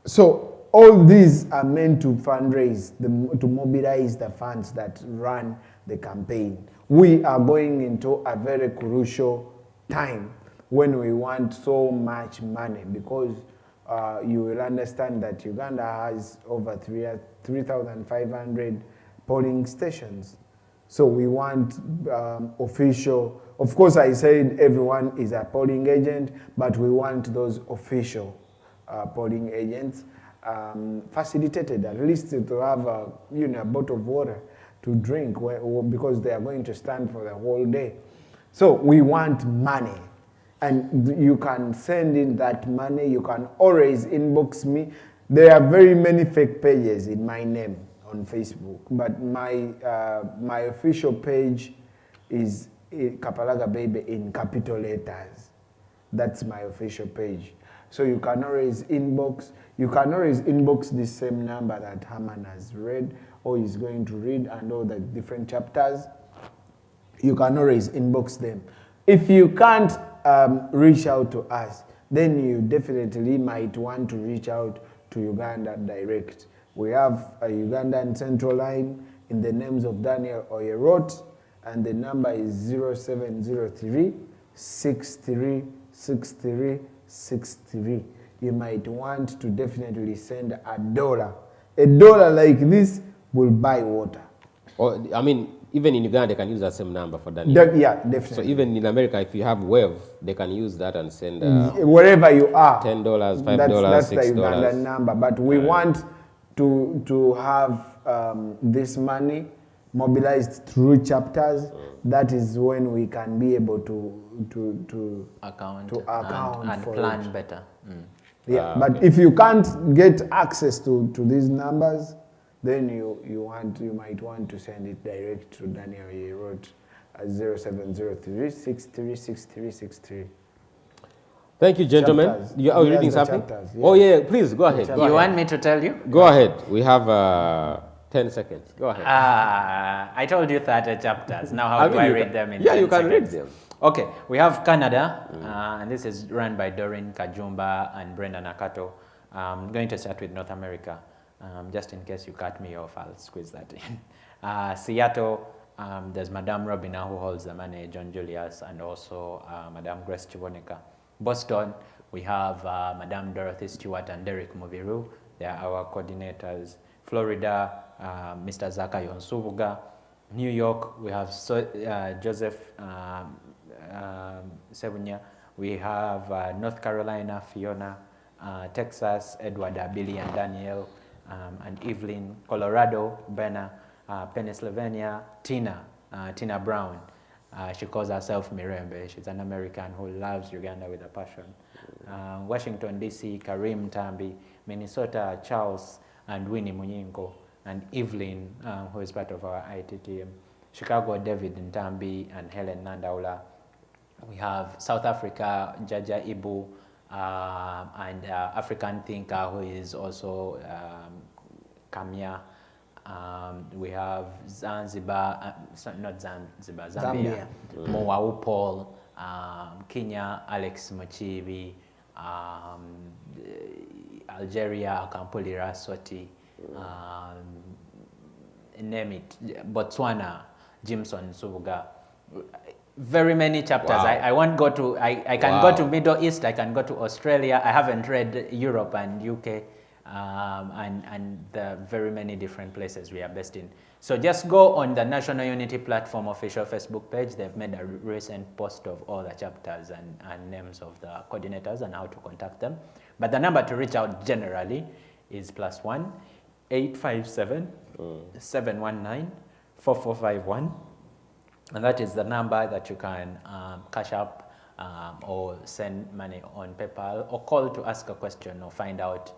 So all these are meant to fundraise, to mobilize the funds that run the campaign. We are going into a very crucial time when we want so much money, because you will understand that Uganda has over 3,500 polling stations. So we want official, of course I said everyone is a polling agent, but we want those official polling agents facilitated, at least to have a bottle of water to drink, because they are going to stand for the whole day. So we want money. And you can send in that money. You can always inbox me. There are very many fake pages in my name on Facebook, but my official page is Kapalaga Baby in capital letters. That's my official page. So you can always inbox. You can always inbox the same number that Herman has read or is going to read, and all the different chapters. You can always inbox them. If you can't reach out to us, then you definitely might want to reach out to Uganda Direct. We have a Ugandan Central Line in the names of Daniel Oyerot, and the number is 0703 636363. You might want to definitely send $1. $1 like this will buy water. Or, I mean, even in Uganda, they can use that same number for Daniel. Yeah, definitely. So even in America, if you have Wave, they can use that and send wherever you are. $10, $5, that's $6. the Ugandan number. But we want to have this money mobilized through chapters. That is when we can be able to account and for plan it. better. Yeah, but if you can't get access to these numbers, then you might want to send it direct to Daniel Yerot at 0703 636363. Thank you, gentlemen. Chapters. You are reading something? Chapters, Oh, yeah, please, go ahead. You want me to tell you? Go ahead. We have 10 seconds. Go ahead. I told you 30 chapters. Now how do I read them in 10 you can seconds? read them. Okay, we have Canada, and this is run by Doreen Kajumba and Brenda Nakato. I'm going to start with North America. Just in case you cut me off, I'll squeeze that in. Seattle, there's Madame Robina, who holds the money, John Julius, and also Madame Grace Chiboneka. Boston, we have Madame Dorothy Stewart and Derek Muviru. They are our coordinators. Florida, Mr. Zaka Yonsubuga. New York, we have Joseph Sebunya. We have North Carolina, Fiona. Texas, Edward Abili and Daniel. And Evelyn, Colorado, Benna, Pennsylvania, Tina Brown. She calls herself Mirembe. She's an American who loves Uganda with a passion. Washington, D.C., Karim Tambi. Minnesota, Charles and Winnie Munyingo. And Evelyn, who is part of our IT team. Chicago, David Ntambi and Helen Nandaula. We have South Africa, Jaja Ibu, and African thinker who is also Kamia. We have Zanzibar, not Zanzibar, Zambia. Mwau Paul, Kenya, Alex Mochibi, Algeria, Kampuli Raswati, name it, Botswana, Jimson Subuga. Very many chapters. Wow. I won't go to, I can go to Middle East, I can go to Australia. I haven't read Europe and UK, and the very many different places we are based in. So just go on the National Unity Platform official Facebook page. They've made a recent post of all the chapters and names of the coordinators and how to contact them. But the number to reach out generally is +1 857 719 4451. And that is the number that you can cash up or send money on PayPal or call to ask a question or find out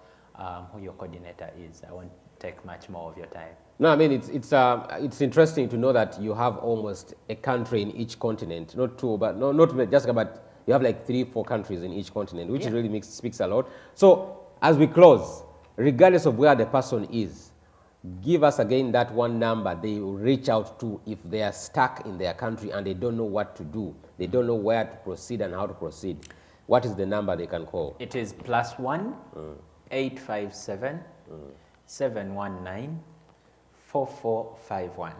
who your coordinator is. I won't take much more of your time. No, I mean, it's interesting to know that you have almost a country in each continent, not two, but not just about, you have like 3-4 countries in each continent, which really speaks a lot. So as we close, regardless of where the person is, give us again that one number they will reach out to if they are stuck in their country and they don't know what to do. They don't know where to proceed and how to proceed. What is the number they can call? It is +1 857 719 4451.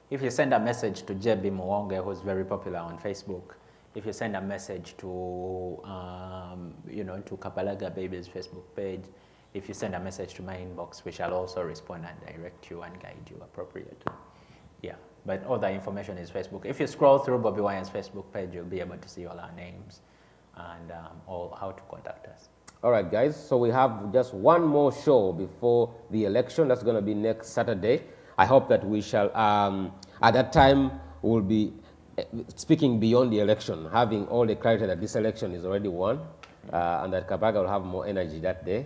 If you send a message to JB Muwonge, who's very popular on Facebook, if you send a message to, to Kapalaga Baby's Facebook page, if you send a message to my inbox, we shall also respond and direct you and guide you appropriately. Yeah, but all the information is Facebook. If you scroll through Bobby Wine's Facebook page, you'll be able to see all our names and all how to contact us. All right, guys, so we have just one more show before the election. That's going to be next Saturday. I hope that we shall, at that time, we'll be speaking beyond the election, having all the clarity that this election is already won, and that Kapaga will have more energy that day.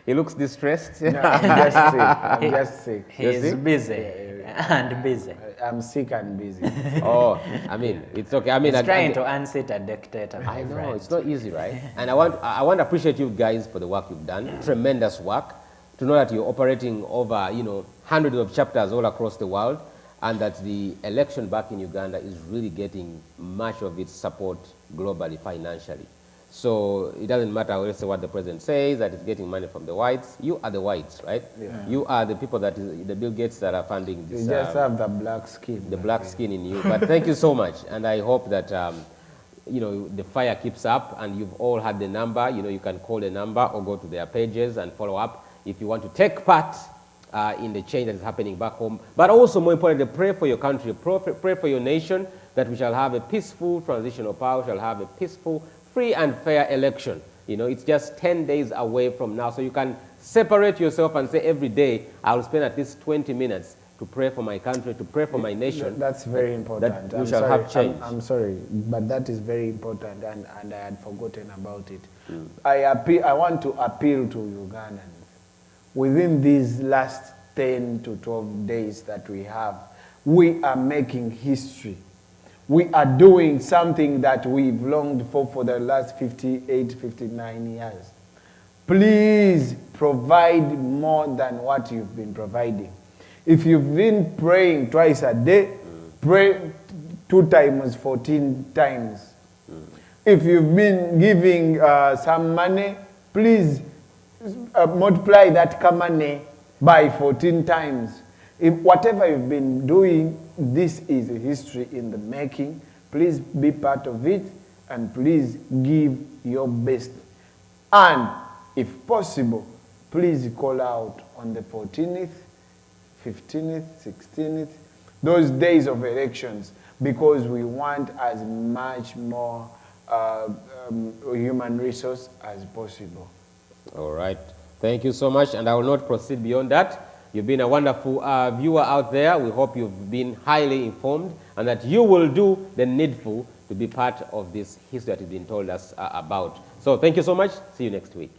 He looks distressed. No, I'm just sick. He is busy and busy. I'm sick and busy. Oh, I mean, it's okay. I mean, He's trying to unseat a dictator. I know, it's not easy, right? And I want to appreciate you guys for the work you've done. Tremendous work. To know that you're operating over, hundreds of chapters all across the world, and that the election back in Uganda is really getting much of its support globally, financially. So it doesn't matter what the president says, that it's getting money from the whites. You are the whites, right? Yeah. You are the people the Bill Gates that are funding this. You just have the black skin. The black skin in you. But thank you so much. And I hope that, the fire keeps up and you've all had the number. You can call the number or go to their pages and follow up if you want to take part in the change that is happening back home. But also, more importantly, pray for your country, pray for your nation, that we shall have a peaceful transition of power, shall have a peaceful, free and fair election. It's just 10 days away from now. So you can separate yourself and say every day, I'll spend at least 20 minutes to pray for my country, to pray for my nation. That's very important. That we shall have change. I'm sorry, but that is very important, and I had forgotten about it. I want to appeal to Ugandans. Within these last 10 to 12 days that we have, we are making history. We are doing something that we've longed for the last 58, 59 years. Please provide more than what you've been providing. If you've been praying twice a day, pray 2 times 14 times. If you've been giving some money, please multiply that money by 14 times. If whatever you've been doing, this is a history in the making. Please be part of it and please give your best. And if possible, please call out on the 14th, 15th, 16th, those days of elections, because we want as much more human resource as possible. All right. Thank you so much, and I will not proceed beyond that. You've been a wonderful viewer out there. We hope you've been highly informed and that you will do the needful to be part of this history that has been told us about. So thank you so much. See you next week.